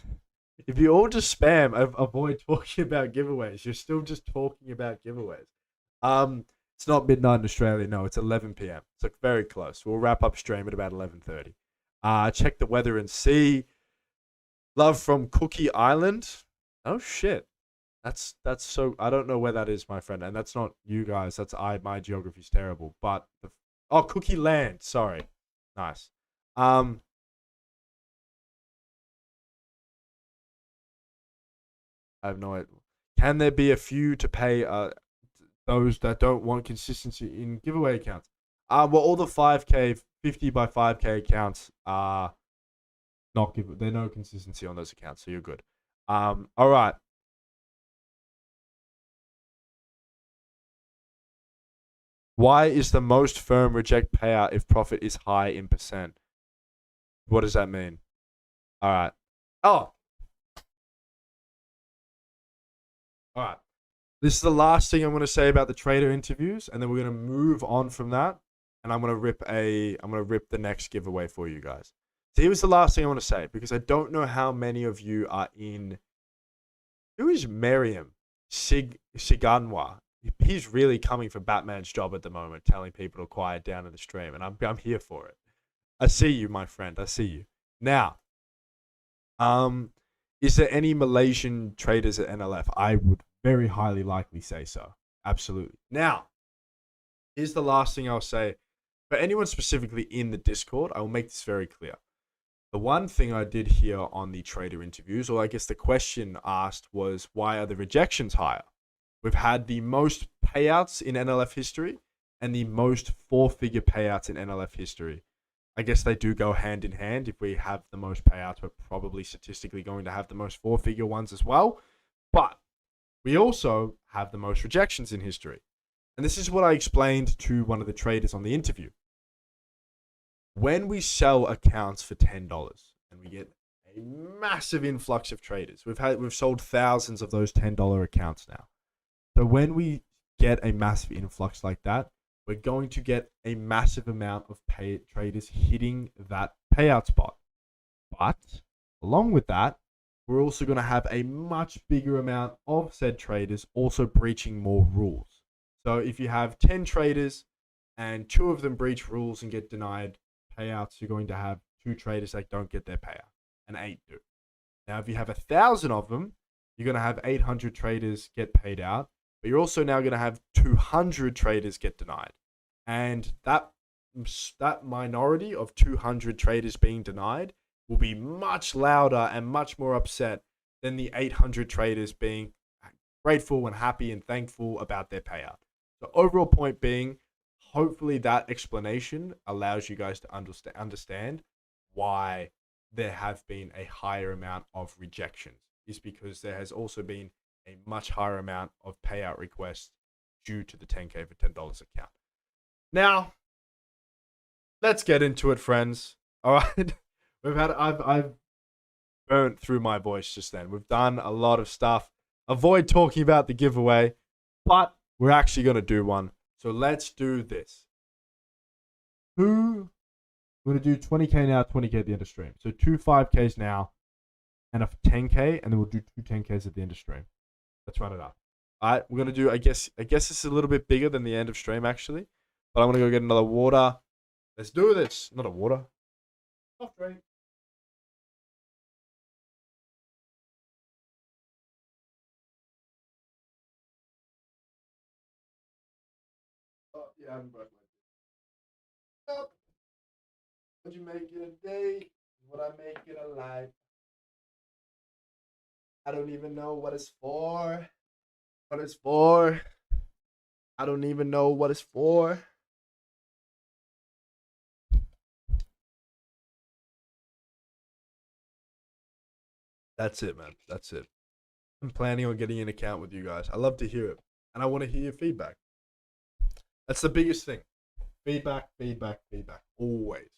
If you all just spam, avoid talking about giveaways. You're still just talking about giveaways. It's not midnight in Australia. No, it's 11 p.m. So very close. We'll wrap up stream at about 11:30. Check the weather and see. Love from Cookie Island. Oh shit. That's so. I don't know where that is, my friend, and that's not you guys. That's my geography's terrible. But Cookie Land. Sorry. Nice. I have no idea. Can there be a few to pay those that don't want consistency in giveaway accounts? Well, all the 5K, 50 by 5K accounts are not give. There's no consistency on those accounts, so you're good. All right. Why is the most firm reject payout if profit is high in percent? What does that mean? All right. Oh. All right. This is the last thing I'm going to say about the trader interviews, and then we're going to move on from that. And I'm going to rip the next giveaway for you guys. So here was the last thing I want to say, because I don't know how many of you are in. Who is Miriam Siganwa? He's really coming for Batman's job at the moment, telling people to quiet down in the stream, and I'm here for it. I see you, my friend. I see you. Now, is there any Malaysian traders at NLF? I would very highly likely say so. Absolutely. Now, here's the last thing I'll say. For anyone specifically in the Discord, I will make this very clear. The one thing I did hear on the trader interviews, or I guess the question asked, was why are the rejections higher? We've had the most payouts in NLF history and the most four-figure payouts in NLF history. I guess they do go hand in hand. If we have the most payouts, we're probably statistically going to have the most four-figure ones as well. But we also have the most rejections in history. And this is what I explained to one of the traders on the interview. When we sell accounts for $10 and we get a massive influx of traders, we've sold thousands of those $10 accounts now. So when we get a massive influx like that, we're going to get a massive amount of traders hitting that payout spot. But along with that, we're also going to have a much bigger amount of said traders also breaching more rules. So if you have 10 traders and 2 of them breach rules and get denied payouts, you're going to have 2 traders that don't get their payout and 8 do. Now, if you have 1,000 of them, you're going to have 800 traders get paid out, but you're also now going to have 200 traders get denied. And that minority of 200 traders being denied will be much louder and much more upset than the 800 traders being grateful and happy and thankful about their payout. The overall point being, hopefully that explanation allows you guys to understand why there have been a higher amount of rejections, is because there has also been a much higher amount of payout requests due to the 10K for $10 account. Now, let's get into it, friends. All right. I've burnt through my voice just then. We've done a lot of stuff. Avoid talking about the giveaway, but we're actually going to do one. So let's do this. We're going to do 20K now, 20K at the end of stream. So 2 5Ks now and a 10K, and then we'll do 2 10Ks at the end of stream. Let's run it up. All right, we're going to do, I guess this is a little bit bigger than the end of stream, actually. But I'm going to go get another water. Let's do this. Not a water. Soft drink. Oh, yeah, I haven't broke my teeth. Would you make it a day? Would I make it a life? I don't even know what it's for. What it's for. I don't even know what it's for. That's it, man. That's it. I'm planning on getting an account with you guys. I love to hear it. And I want to hear your feedback. That's the biggest thing. Feedback, feedback, feedback. Always.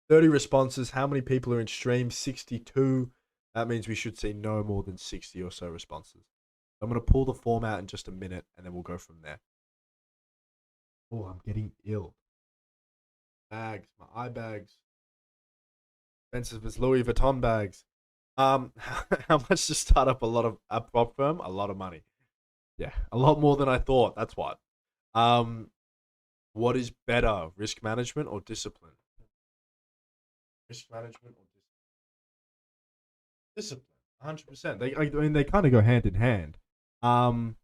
30 responses. How many people are in stream? 62. That means we should see no more than 60 or so responses. I'm going to pull the form out in just a minute, and then we'll go from there. Oh, I'm getting ill. Bags, my eye bags. Expensive as Louis Vuitton bags. How much to start up a prop firm? A lot of money. Yeah, a lot more than I thought. That's what. What is better, risk management or discipline? Risk management or discipline? 100%. I mean, they kind of go hand in hand. Um,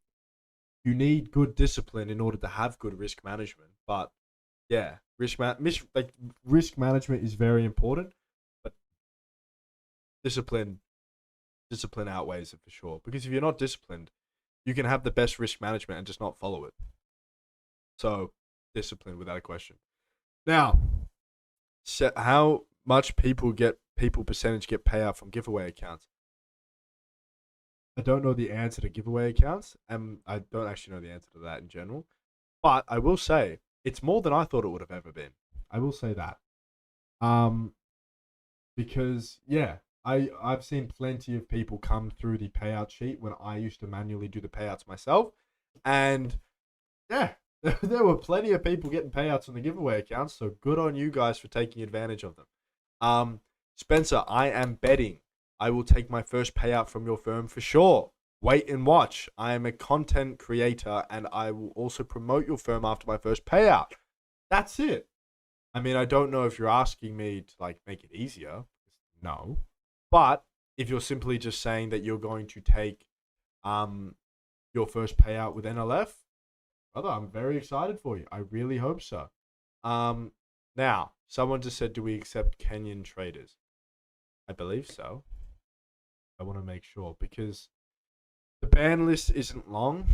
you need good discipline in order to have good risk management. But yeah, risk management is very important, but discipline outweighs it for sure. Because if you're not disciplined, you can have the best risk management and just not follow it. So discipline without a question. Now, how much people percentage get payout from giveaway accounts? I don't know the answer to giveaway accounts, and I don't actually know the answer to that in general. But I will say it's more than I thought it would have ever been. I will say that. Because yeah, I've seen plenty of people come through the payout sheet when I used to manually do the payouts myself, and yeah, there were plenty of people getting payouts on the giveaway accounts. So good on you guys for taking advantage of them. Spencer, I am betting I will take my first payout from your firm for sure. Wait and watch. I am a content creator and I will also promote your firm after my first payout. That's it. I mean, I don't know if you're asking me to like make it easier. No. But if you're simply just saying that you're going to take your first payout with NLF, brother, I'm very excited for you. I really hope so. Now, someone just said, do we accept Kenyan traders? I believe so. I want to make sure because the ban list isn't long,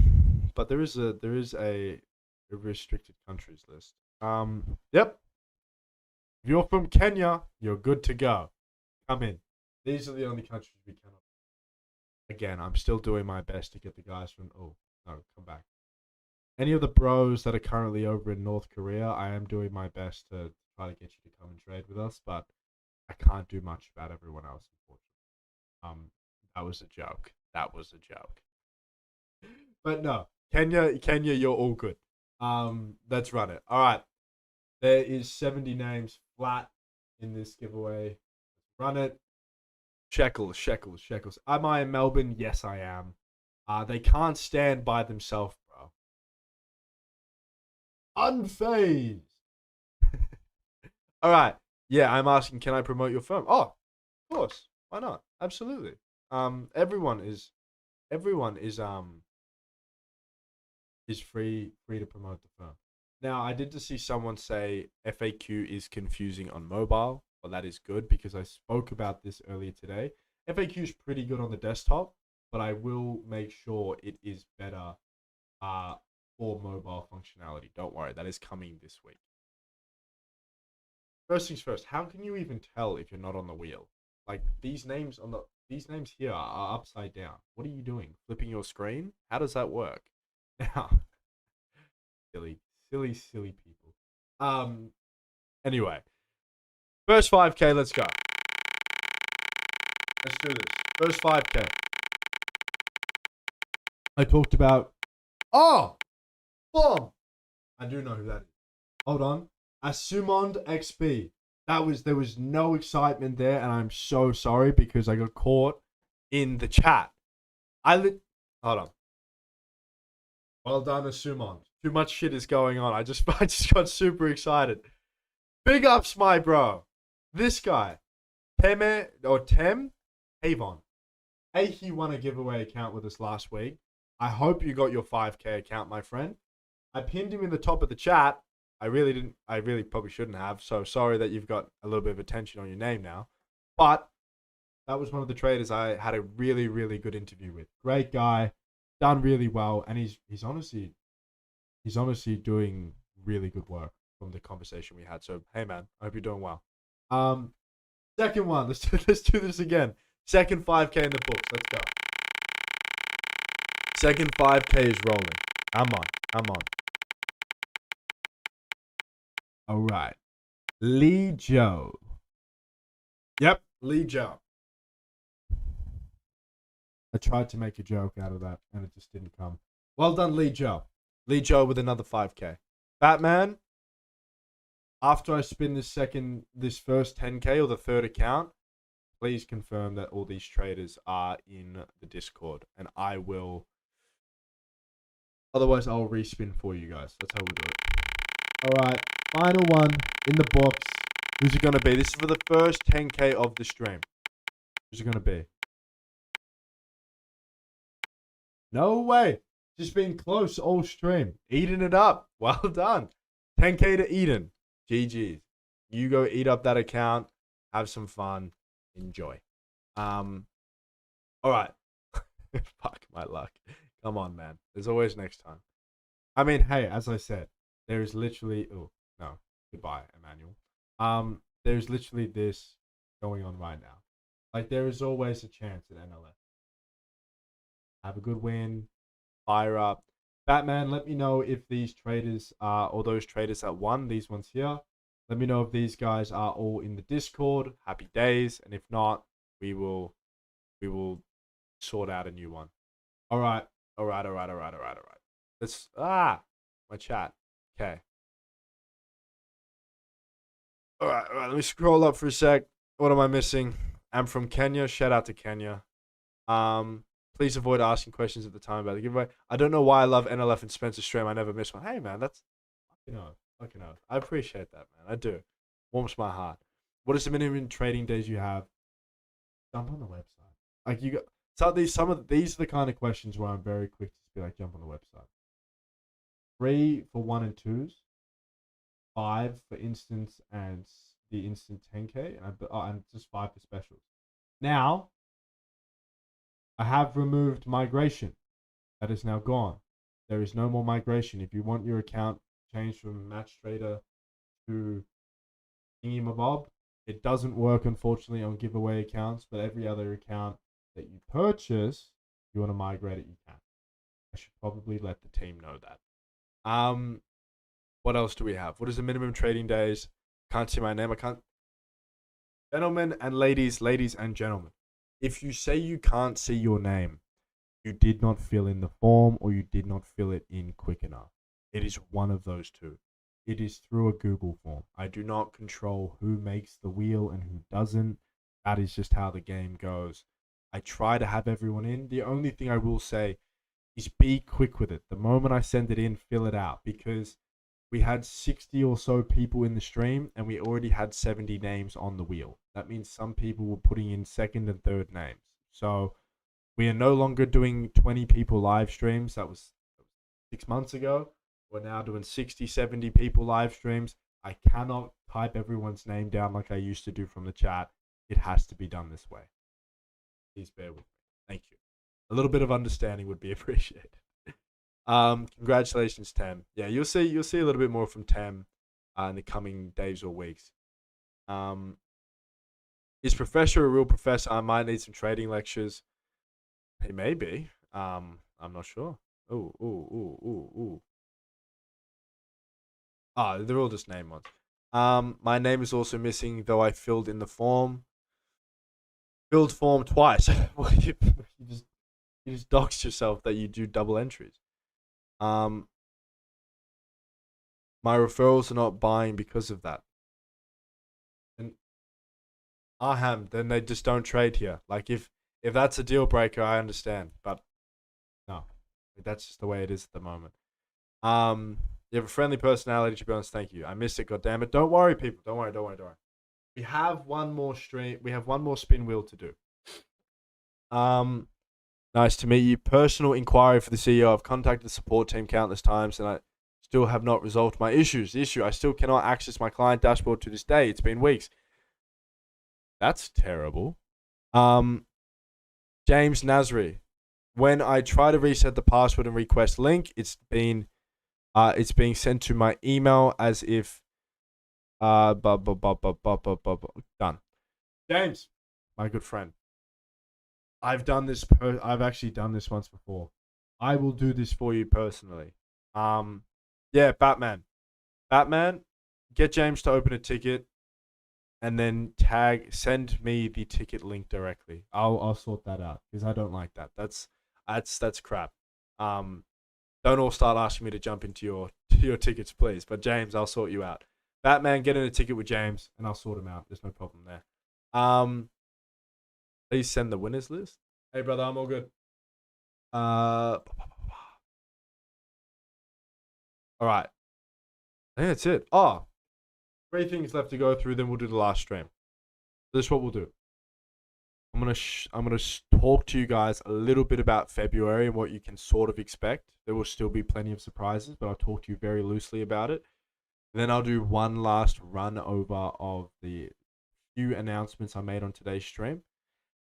but there is a restricted countries list. Yep. If you're from Kenya, you're good to go. Come in. These are the only countries we cannot. Again, I'm still doing my best to get the guys from. Oh no, come back. Any of the bros that are currently over in North Korea, I am doing my best to try to get you to come and trade with us, but I can't do much about everyone else, unfortunately. That was a joke. That was a joke. But no, Kenya, you're all good. Let's run it. All right. There is 70 names flat in this giveaway. Let's run it. Shekels. Am I in Melbourne? Yes, I am. They can't stand by themselves, bro. Unfazed. All right. Yeah, I'm asking, can I promote your firm? Oh, of course. Why not? Absolutely. Everyone is free to promote the firm. Now, I did just see someone say FAQ is confusing on mobile. Well, that is good because I spoke about this earlier today. FAQ is pretty good on the desktop, but I will make sure it is better for mobile functionality. Don't worry, that is coming this week. First things first, how can you even tell if you're not on the wheel? Like these names here are upside down. What are you doing? Flipping your screen? How does that work? Now, silly people. Anyway, first 5K, let's go. Let's do this. First 5K. I talked about. Oh, boom! I do know who that is. Hold on. Assumond XP. There was no excitement there, and I'm so sorry because I got caught in the chat. Hold on. Well done, Assumond. Too much shit is going on. I just got super excited. Big ups, my bro. This guy, Tem Avon. He won a giveaway account with us last week. I hope you got your 5K account, my friend. I pinned him in the top of the chat. I really probably shouldn't have. So sorry that you've got a little bit of attention on your name now. But that was one of the traders I had a really, really good interview with. Great guy, done really well, and he's honestly doing really good work from the conversation we had. So hey man, I hope you're doing well. Second one, let's do this again. Second 5K in the books. Let's go. Second 5K is rolling. I'm on. All right. Lee Joe. Yep, Lee Joe. I tried to make a joke out of that, and it just didn't come. Well done, Lee Joe. Lee Joe with another 5K. Batman, after I spin this first 10K or the third account, please confirm that all these traders are in the Discord, and I will. Otherwise, I'll respin for you guys. That's how we do it. All right, final one in the box. Who's it gonna be? This is for the first 10K of the stream. Who's it gonna be? No way. Just been close all stream. Eating it up. Well done. 10K to Eden. GG's. You go eat up that account. Have some fun. Enjoy. All right. Fuck my luck. Come on, man. There's always next time. I mean, hey, as I said, there is literally. Oh no. Goodbye, Emmanuel. There's literally this going on right now. Like there is always a chance at NLF. Have a good win. Fire up. Batman, let me know if these traders are, or those traders that won, these ones here, let me know if these guys are all in the Discord. Happy days. And if not, we will sort out a new one. All right. Let's, my chat. Okay. All right. Let me scroll up for a sec. What am I missing? I'm from Kenya. Shout out to Kenya. Please avoid asking questions at the time about the giveaway. I don't know why I love NLF and Spencer stream. I never miss one. Hey man, that's fucking oath. I appreciate that, man. I do. Warms my heart. What is the minimum trading days you have? Jump on the website. Like you got these are the kind of questions where I'm very quick to be like, jump on the website. 3 for 1 and 2s, 5 for instance and the instant 10K, and just 5 for specials. Now, I have removed migration. That is now gone. There is no more migration. If you want your account changed from Match Trader to Thingy-mabob, it doesn't work, unfortunately, on giveaway accounts, but every other account that you purchase, if you want to migrate it, you can. I should probably let the team know that. What else do we have? What is the minimum trading days? Can't see my name. I can't. Gentlemen and ladies and gentlemen, if you say you can't see your name, you did not fill in the form or you did not fill it in quick enough. It is one of those two. It is through a Google form. I do not control who makes the wheel and who doesn't. That is just how the game goes. I try to have everyone in. The only thing I will say is be quick with it. The moment I send it in, fill it out, because we had 60 or so people in the stream and we already had 70 names on the wheel. That means some people were putting in second and third names. So we are no longer doing 20 people live streams. That was 6 months ago. We're now doing 60, 70 people live streams. I cannot type everyone's name down like I used to do from the chat. It has to be done this way. Please bear with me. Thank you. A little bit of understanding would be appreciated. Congratulations, Tem. Yeah, you'll see a little bit more from Tem in the coming days or weeks. Is Professor a real professor? I might need some trading lectures. He may be. I'm not sure. Ooh. Ah, they're all just name ones. My name is also missing, though I filled in the form. Filled form twice. you just doxed yourself that you do double entries. My referrals are not buying because of that. And Aham, then they just don't trade here. Like if that's a deal breaker, I understand, but no, that's just the way it is at the moment. You have a friendly personality, to be honest. Thank you. I missed it. God damn it! Don't worry, people. Don't worry. We have one more stream. We have one more spin wheel to do. Nice to meet you. Personal inquiry for the CEO. I've contacted the support team countless times, and I still have not resolved my issues. The issue: I still cannot access my client dashboard to this day. It's been weeks. That's terrible. James Nasri. When I try to reset the password and request link, it's being sent to my email as if done. James, my good friend. I've actually done this once before. I will do this for you personally. Yeah, Batman. Get James to open a ticket. and then send me the ticket link directly. I'll sort that out because I don't like that. That's crap. Um, don't all start asking me to jump into your to your tickets, please. But James, I'll sort you out. Batman, get in a ticket with James, and I'll sort him out. There's no problem there. Please send the winners list. Hey, brother, I'm all good. All right. I think that's it. Oh, three things left to go through. Then we'll do the last stream. This is what we'll do. I'm gonna talk to you guys a little bit about February and what you can sort of expect. There will still be plenty of surprises, but I'll talk to you very loosely about it. Then I'll do one last run over of the few announcements I made on today's stream,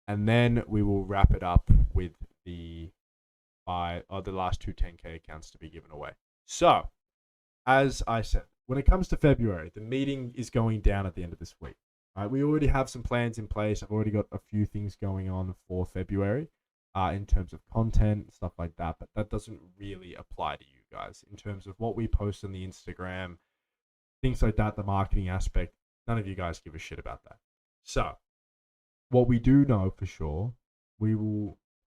and then we will wrap it up with the last two 10K accounts to be given away. So, as I said, when it comes to February, the meeting is going down at the end of this week. Right, we already have some plans in place. I've already got a few things going on for February in terms of content, stuff like that. But that doesn't really apply to you guys in terms of what we post on the Instagram, things like that, the marketing aspect. None of you guys give a shit about that. So, what we do know for sure,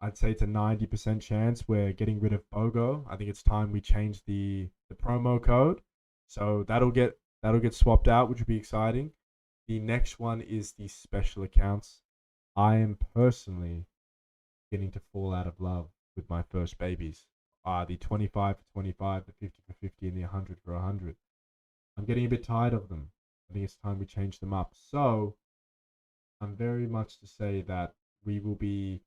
I'd say it's a 90% chance we're getting rid of BOGO. I think it's time we change the promo code. So that'll get swapped out, which would be exciting. The next one is the special accounts. I am personally beginning to fall out of love with my first babies. The 25 for 25, the 50 for 50, and the 100 for 100. I'm getting a bit tired of them. I think it's time we change them up. So I'm very much to say that we will be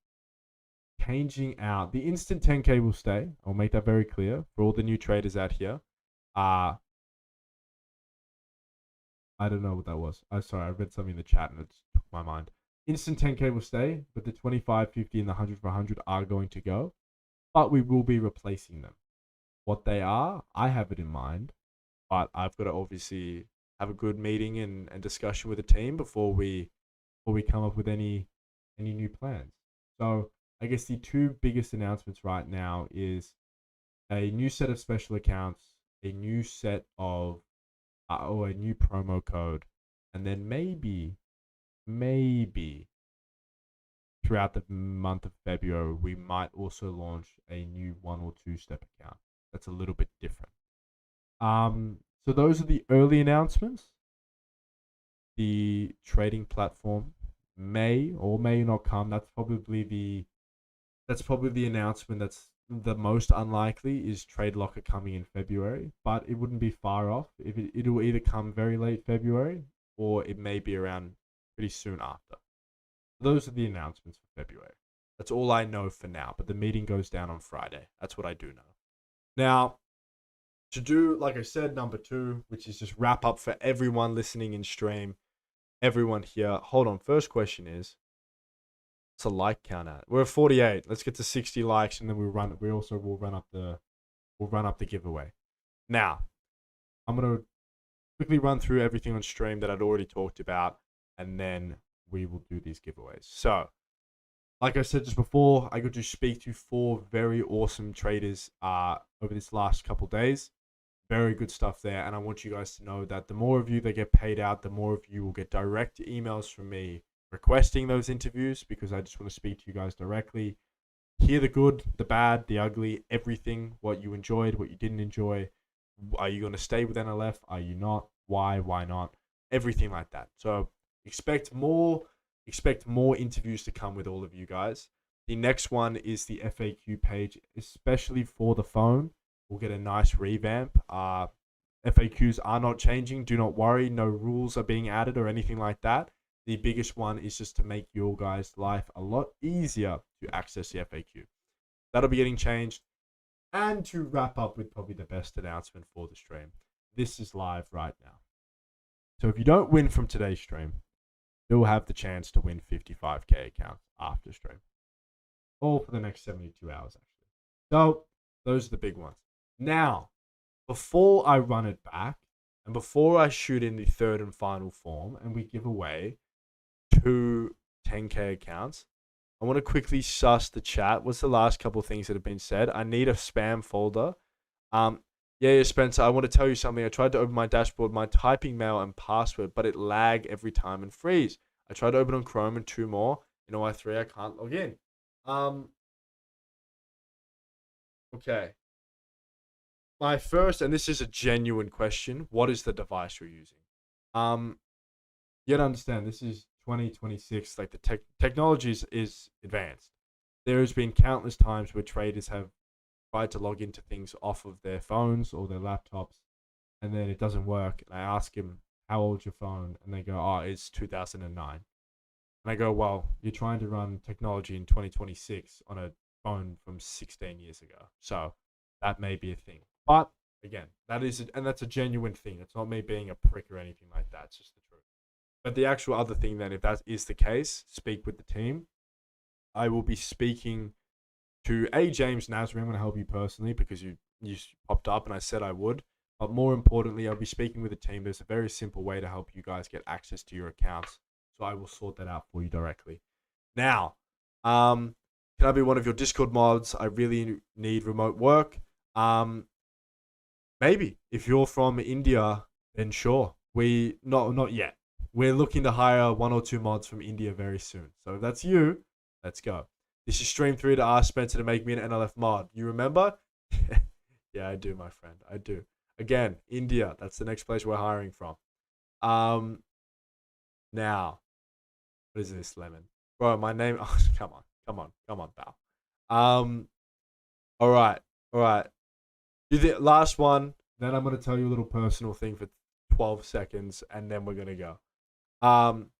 changing out. The instant 10K will stay. I'll make that very clear for all the new traders out here. I don't know what that was. I'm sorry, I read something in the chat and it took my mind. Instant 10K will stay, but the 25, 50, and the 100 for 100 are going to go. But we will be replacing them. What they are, I have it in mind. But I've got to obviously have a good meeting and discussion with the team before we come up with any new plans. So I guess the two biggest announcements right now is a new set of special accounts, a new set of or a new promo code, and then maybe throughout the month of February we might also launch a new 1 or 2 step account that's a little bit different. So those are the early announcements. The trading platform may or may not come. That's probably the announcement that's the most unlikely is Trade Locker coming in February, but it wouldn't be far off. If it'll either come very late February or it may be around pretty soon after. Those are the announcements for February. That's all I know for now, but the meeting goes down on Friday. That's what I do know. Now, to do, like I said, number 2, which is just wrap up for everyone listening in stream, everyone here. Hold on. First question is, what's a like count at? We're at 48. Let's get to 60 likes, and then we'll run up the giveaway. Now, I'm gonna quickly run through everything on stream that I'd already talked about, and then we will do these giveaways. So, like I said just before, I got to speak to 4 very awesome traders over this last couple days. Very good stuff there, and I want you guys to know that the more of you that get paid out, the more of you will get direct emails from me requesting those interviews, because I just want to speak to you guys directly, hear the good, the bad, the ugly, everything, what you enjoyed, what you didn't enjoy. Are you going to stay with NLF? Are you not? Why not? Everything like that. So expect more interviews to come with all of you guys. The next one is the FAQ page, especially for the phone. We'll get a nice revamp. FAQs are not changing. Do not worry. No rules are being added or anything like that. The biggest one is just to make your guys' life a lot easier to access the FAQ. That'll be getting changed. And to wrap up with probably the best announcement for the stream, this is live right now. So if you don't win from today's stream, you'll have the chance to win 55K accounts after stream. All for the next 72 hours, actually. So those are the big ones. Now, before I run it back, and before I shoot in the third and final form, and we give away 2 10K accounts, I want to quickly suss the chat. What's the last couple of things that have been said? I need a spam folder. Yeah, Spencer, I want to tell you something. I tried to open my dashboard, my typing mail and password, but it lag every time and freeze. I tried to open on Chrome and two more. In OI3, I can't log in. Um, okay. My first, and this is a genuine question, what is the device you're using? You gotta understand, this is 2026. Like the technology is advanced. There has been countless times where traders have tried to log into things off of their phones or their laptops, and then it doesn't work. And I ask him, "How old's your phone?" And they go, "Oh, it's 2009." And I go, "Well, you're trying to run technology in 2026 on a phone from 16 years ago, so that may be a thing." But again, and that's a genuine thing. It's not me being a prick or anything like that. It's just the truth. But the actual other thing, then, if that is the case, speak with the team. I will be speaking to James Nasri. I'm going to help you personally because you popped up and I said I would. But more importantly, I'll be speaking with the team. There's a very simple way to help you guys get access to your accounts. So I will sort that out for you directly. Now, can I be one of your Discord mods? I really need remote work. Maybe if you're from India, then sure. We not yet. We're looking to hire one or two mods from India very soon. So if that's you, let's go. This is stream 3 to ask Spencer to make me an NLF mod. You remember? Yeah, I do, my friend. I do. Again, India. That's the next place we're hiring from. Um, now, what is this, Lemon? Bro, my name. Oh, come on, pal. All right, all right. Do the last one. Then I'm gonna tell you a little personal thing for 12 seconds, and then we're gonna go. Um,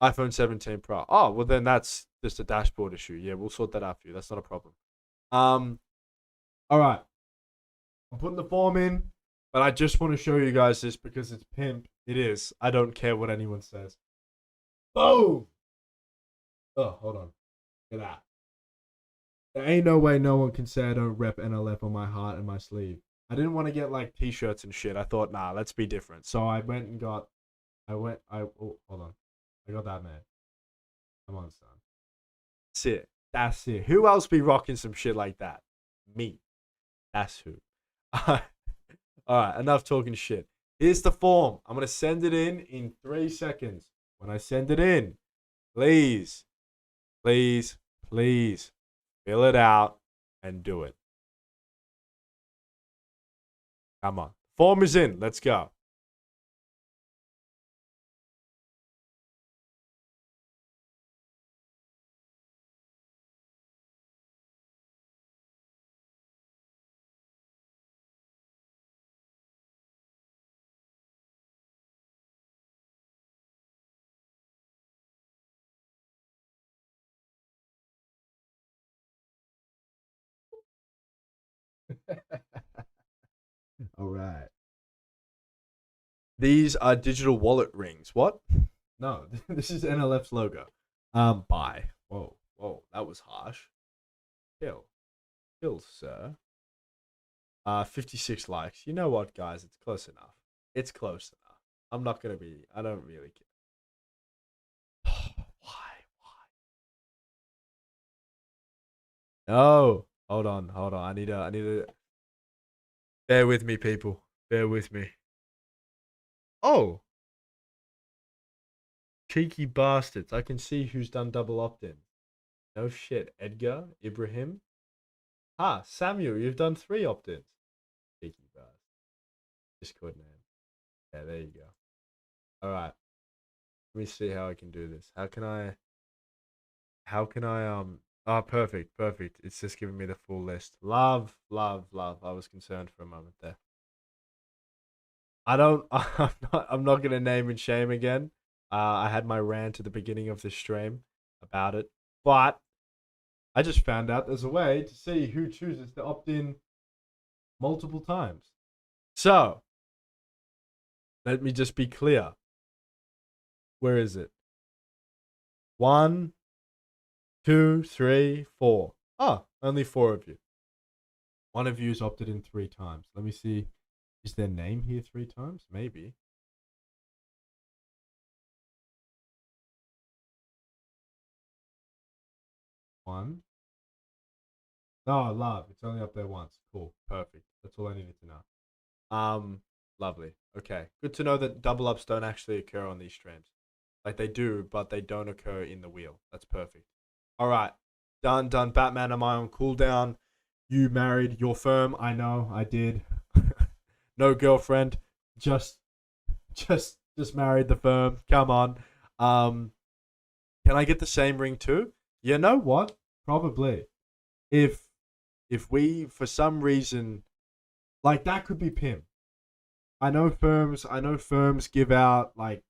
iPhone 17 Pro. Oh, well then that's just a dashboard issue. Yeah, we'll sort that out for you. That's not a problem. All right. I'm putting the form in, but I just want to show you guys this because it's pimp. It is. I don't care what anyone says. Boom. Oh, hold on. Look at that. There ain't no way no one can say I don't rep NLF on my heart and my sleeve. I didn't want to get like t-shirts and shit. I thought, nah, let's be different. So I went and got. Oh, hold on. I got that, man. Come on, son. That's it. That's it. Who else be rocking some shit like that? Me. That's who. All right. Enough talking shit. Here's the form. I'm gonna send it in 3 seconds. When I send it in, please, please, please fill it out and do it. Come on. Form is in. Let's go. All right. These are digital wallet rings. What? No, this is NLF's logo. Buy. Whoa, that was harsh. Kill, sir. 56 likes. You know what, guys? It's close enough. It's close enough. I'm not gonna be. I don't really care. Why? No. Hold on. I need to. Bear with me, people. Bear with me. Oh, cheeky bastards! I can see who's done double opt-in. No shit, Edgar, Ibrahim. Ah, Samuel, you've done 3 opt-ins. Cheeky bastard. Discord name. Yeah, there you go. All right. Let me see how I can do this. How can I ah, perfect. It's just giving me the full list. Love. I was concerned for a moment there. I don't I'm not gonna name and shame again. I had my rant at the beginning of the stream about it. But I just found out there's a way to see who chooses to opt in multiple times. So let me just be clear. Where is it? 1, 2, 3, 4. Oh, only 4 of you. One of you's opted in 3 times. Let me see. Is their name here 3 times? Maybe. One. Oh, love. It's only up there once. Cool. Perfect. That's all I needed to know. Lovely. Okay. Good to know that double ups don't actually occur on these streams. Like they do, but they don't occur in the wheel. That's perfect. All right. Done, done. Batman, am I on cooldown? You married your firm. I know, I did. No girlfriend. Just just married the firm. Come on. Um, can I get the same ring too? You know what? Probably. If we for some reason like that could be Pim. I know firms give out like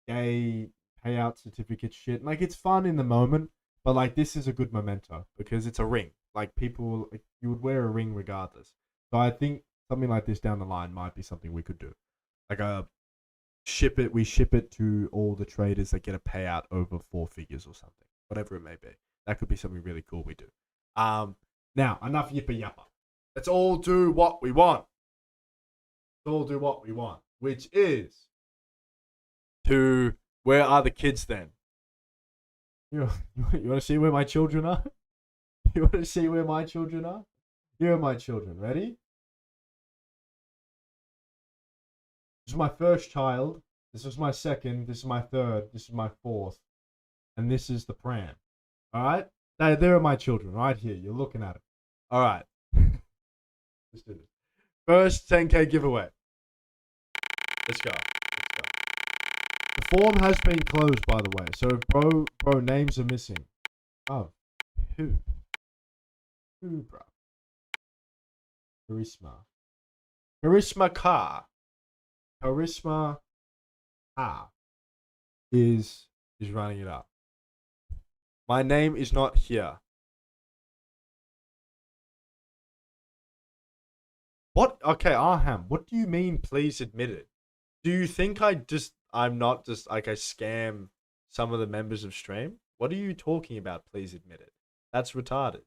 gay payout certificate shit. Like it's fun in the moment, but like this is a good memento because it's a ring. Like people, like, you would wear a ring regardless. So I think something like this down the line might be something we could do. Like a we ship it to all the traders that get a payout over 4 figures or something, whatever it may be. That could be something really cool we do. Now enough yippa yappa. Let's all do what we want. Let's all do what we want, which is to where are the kids then? You want to see where my children are? You want to see where my children are? Here are my children. Ready? This is my first child. This is my second. This is my third. This is my fourth. And this is the pram. All right? There are my children right here. You're looking at it. All right. Let's do this. First 10K giveaway. Let's go. The form has been closed, by the way. So, bro, names are missing. Oh, who? Who, bro? Charisma Car is running it up. My name is not here. What? Okay, Arham, what do you mean, please admit it? Do you think I'm not just like I scam some of the members of stream? What are you talking about? Please admit it. That's retarded.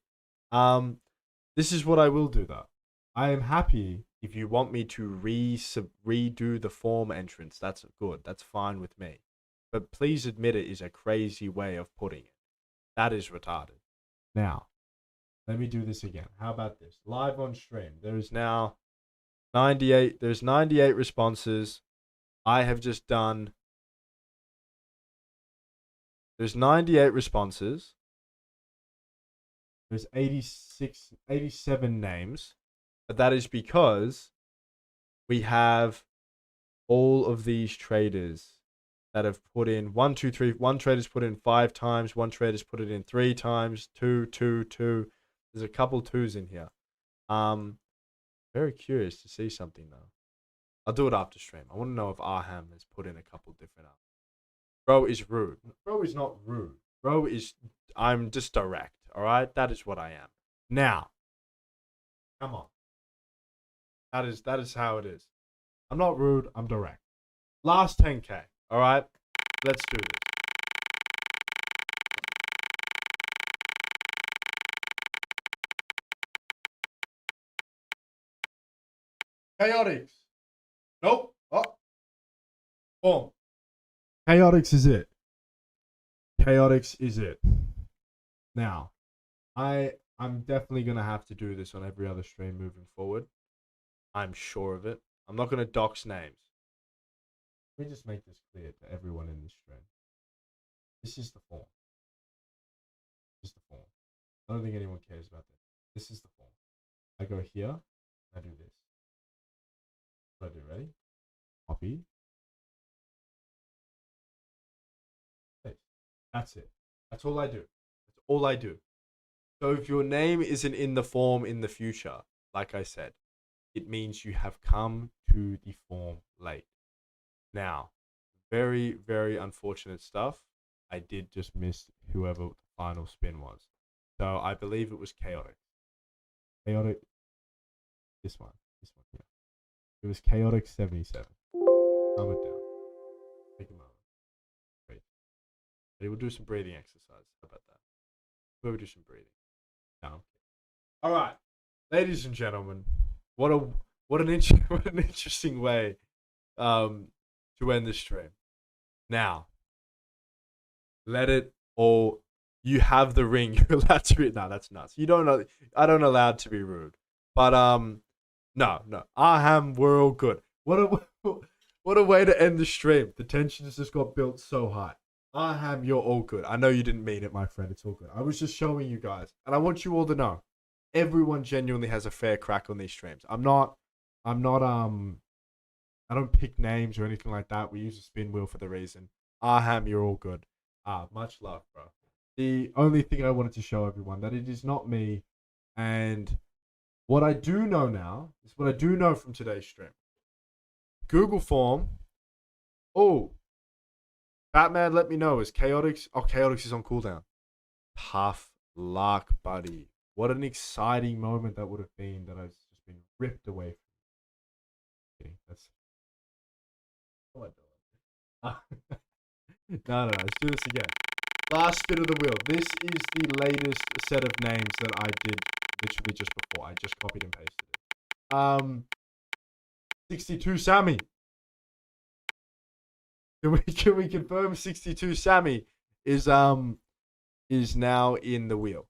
This is what I will do though. I am happy if you want me to redo the form entrance. That's good. That's fine with me. But please admit it is a crazy way of putting it. That is retarded. Now, let me do this again. How about this? Live on stream. There is now 98. There's 98 responses. I have just done. There's 98 responses. There's 87 names. But that is because we have all of these traders that have put in 1, 2, 3. One trader's put in 5 times. One trader's put it in 3 times. 2, 2, 2. There's a couple 2s in here. Very curious to see something though. I'll do it after stream. I want to know if Arham has put in a couple different. Bro is rude. Bro is not rude. Bro is. I'm just direct. All right. That is what I am. Now. Come on. That is how it is. I'm not rude. I'm direct. Last 10K. All right. Let's do this. Chaotix. Nope. Oh. Boom. Chaotix is it. Chaotix is it. Now, I'm definitely gonna have to do this on every other stream moving forward. I'm sure of it. I'm not gonna dox names. Let me just make this clear to everyone in this stream. This is the form. This is the form. I don't think anyone cares about this. This is the form. I go here. I do this. What do I do? Ready? Copy. That's it. That's all I do. That's all I do. So if your name isn't in the form in the future, like I said, it means you have come to the form late. Now, very, very unfortunate stuff. I did just miss whoever the final spin was. So I believe it was Chaotic. Chaotic. This one here. It was Chaotic 77. Calm it down. Take a moment. Breathe. We'll do some breathing exercise. How about that? We'll do some breathing. No. All right, ladies and gentlemen, what an interesting way to end this stream. Now, let it all. You have the ring. You're allowed to be. No, that's nuts. You don't know. I don't allowed to be rude. But No, no. Aham, we're all good. What a what a way to end the stream. The tension has just got built so high. Aham, you're all good. I know you didn't mean it, my friend. It's all good. I was just showing you guys, and I want you all to know, everyone genuinely has a fair crack on these streams. I'm not. I don't pick names or anything like that. We use a spin wheel for the reason. Aham, you're all good. Much love, bro. The only thing I wanted to show everyone that it is not me, and what I do know now is what I do know from today's stream. Google form. Oh, Batman, let me know. Is Chaotix? Oh, Chaotix is on cooldown. Tough luck, buddy. What an exciting moment that would have been that I've just been ripped away from. That's what I do. No, let's do this again. Last spin of the wheel. This is the latest set of names that I did literally just before. I just copied and pasted it. 62 Sammy. Can we confirm 62 Sammy is now in the wheel?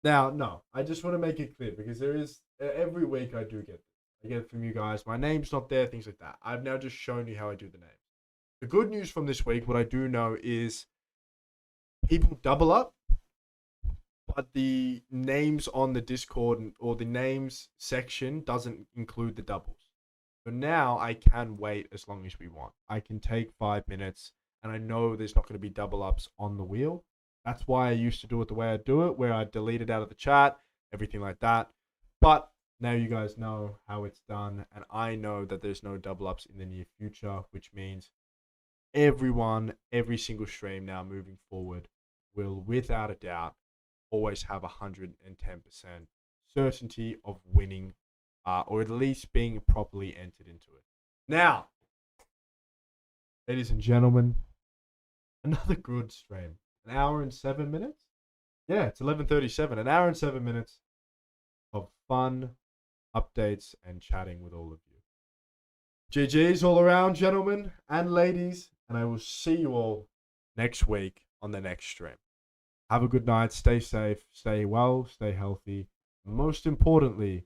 Now, no, I just want to make it clear because there is every week I do get this. I get it from you guys. My name's not there, things like that. I've now just shown you how I do the names. The good news from this week, what I do know is people double up, but the names on the Discord or the names section doesn't include the doubles. So now I can wait as long as we want. I can take 5 minutes, and I know there's not going to be double ups on the wheel. That's why I used to do it the way I do it, where I delete it out of the chat, everything like that. But now you guys know how it's done, and I know that there's no double ups in the near future, which means everyone, every single stream now moving forward will, without a doubt, always have 110% certainty of winning, or at least being properly entered into it. Now, ladies and gentlemen, another good stream. An hour and 7 minutes? Yeah, it's 11:37. An hour and 7 minutes of fun, updates, and chatting with all of you. GG's all around, gentlemen and ladies, and I will see you all next week on the next stream. Have a good night. Stay safe. Stay well. Stay healthy. Most importantly,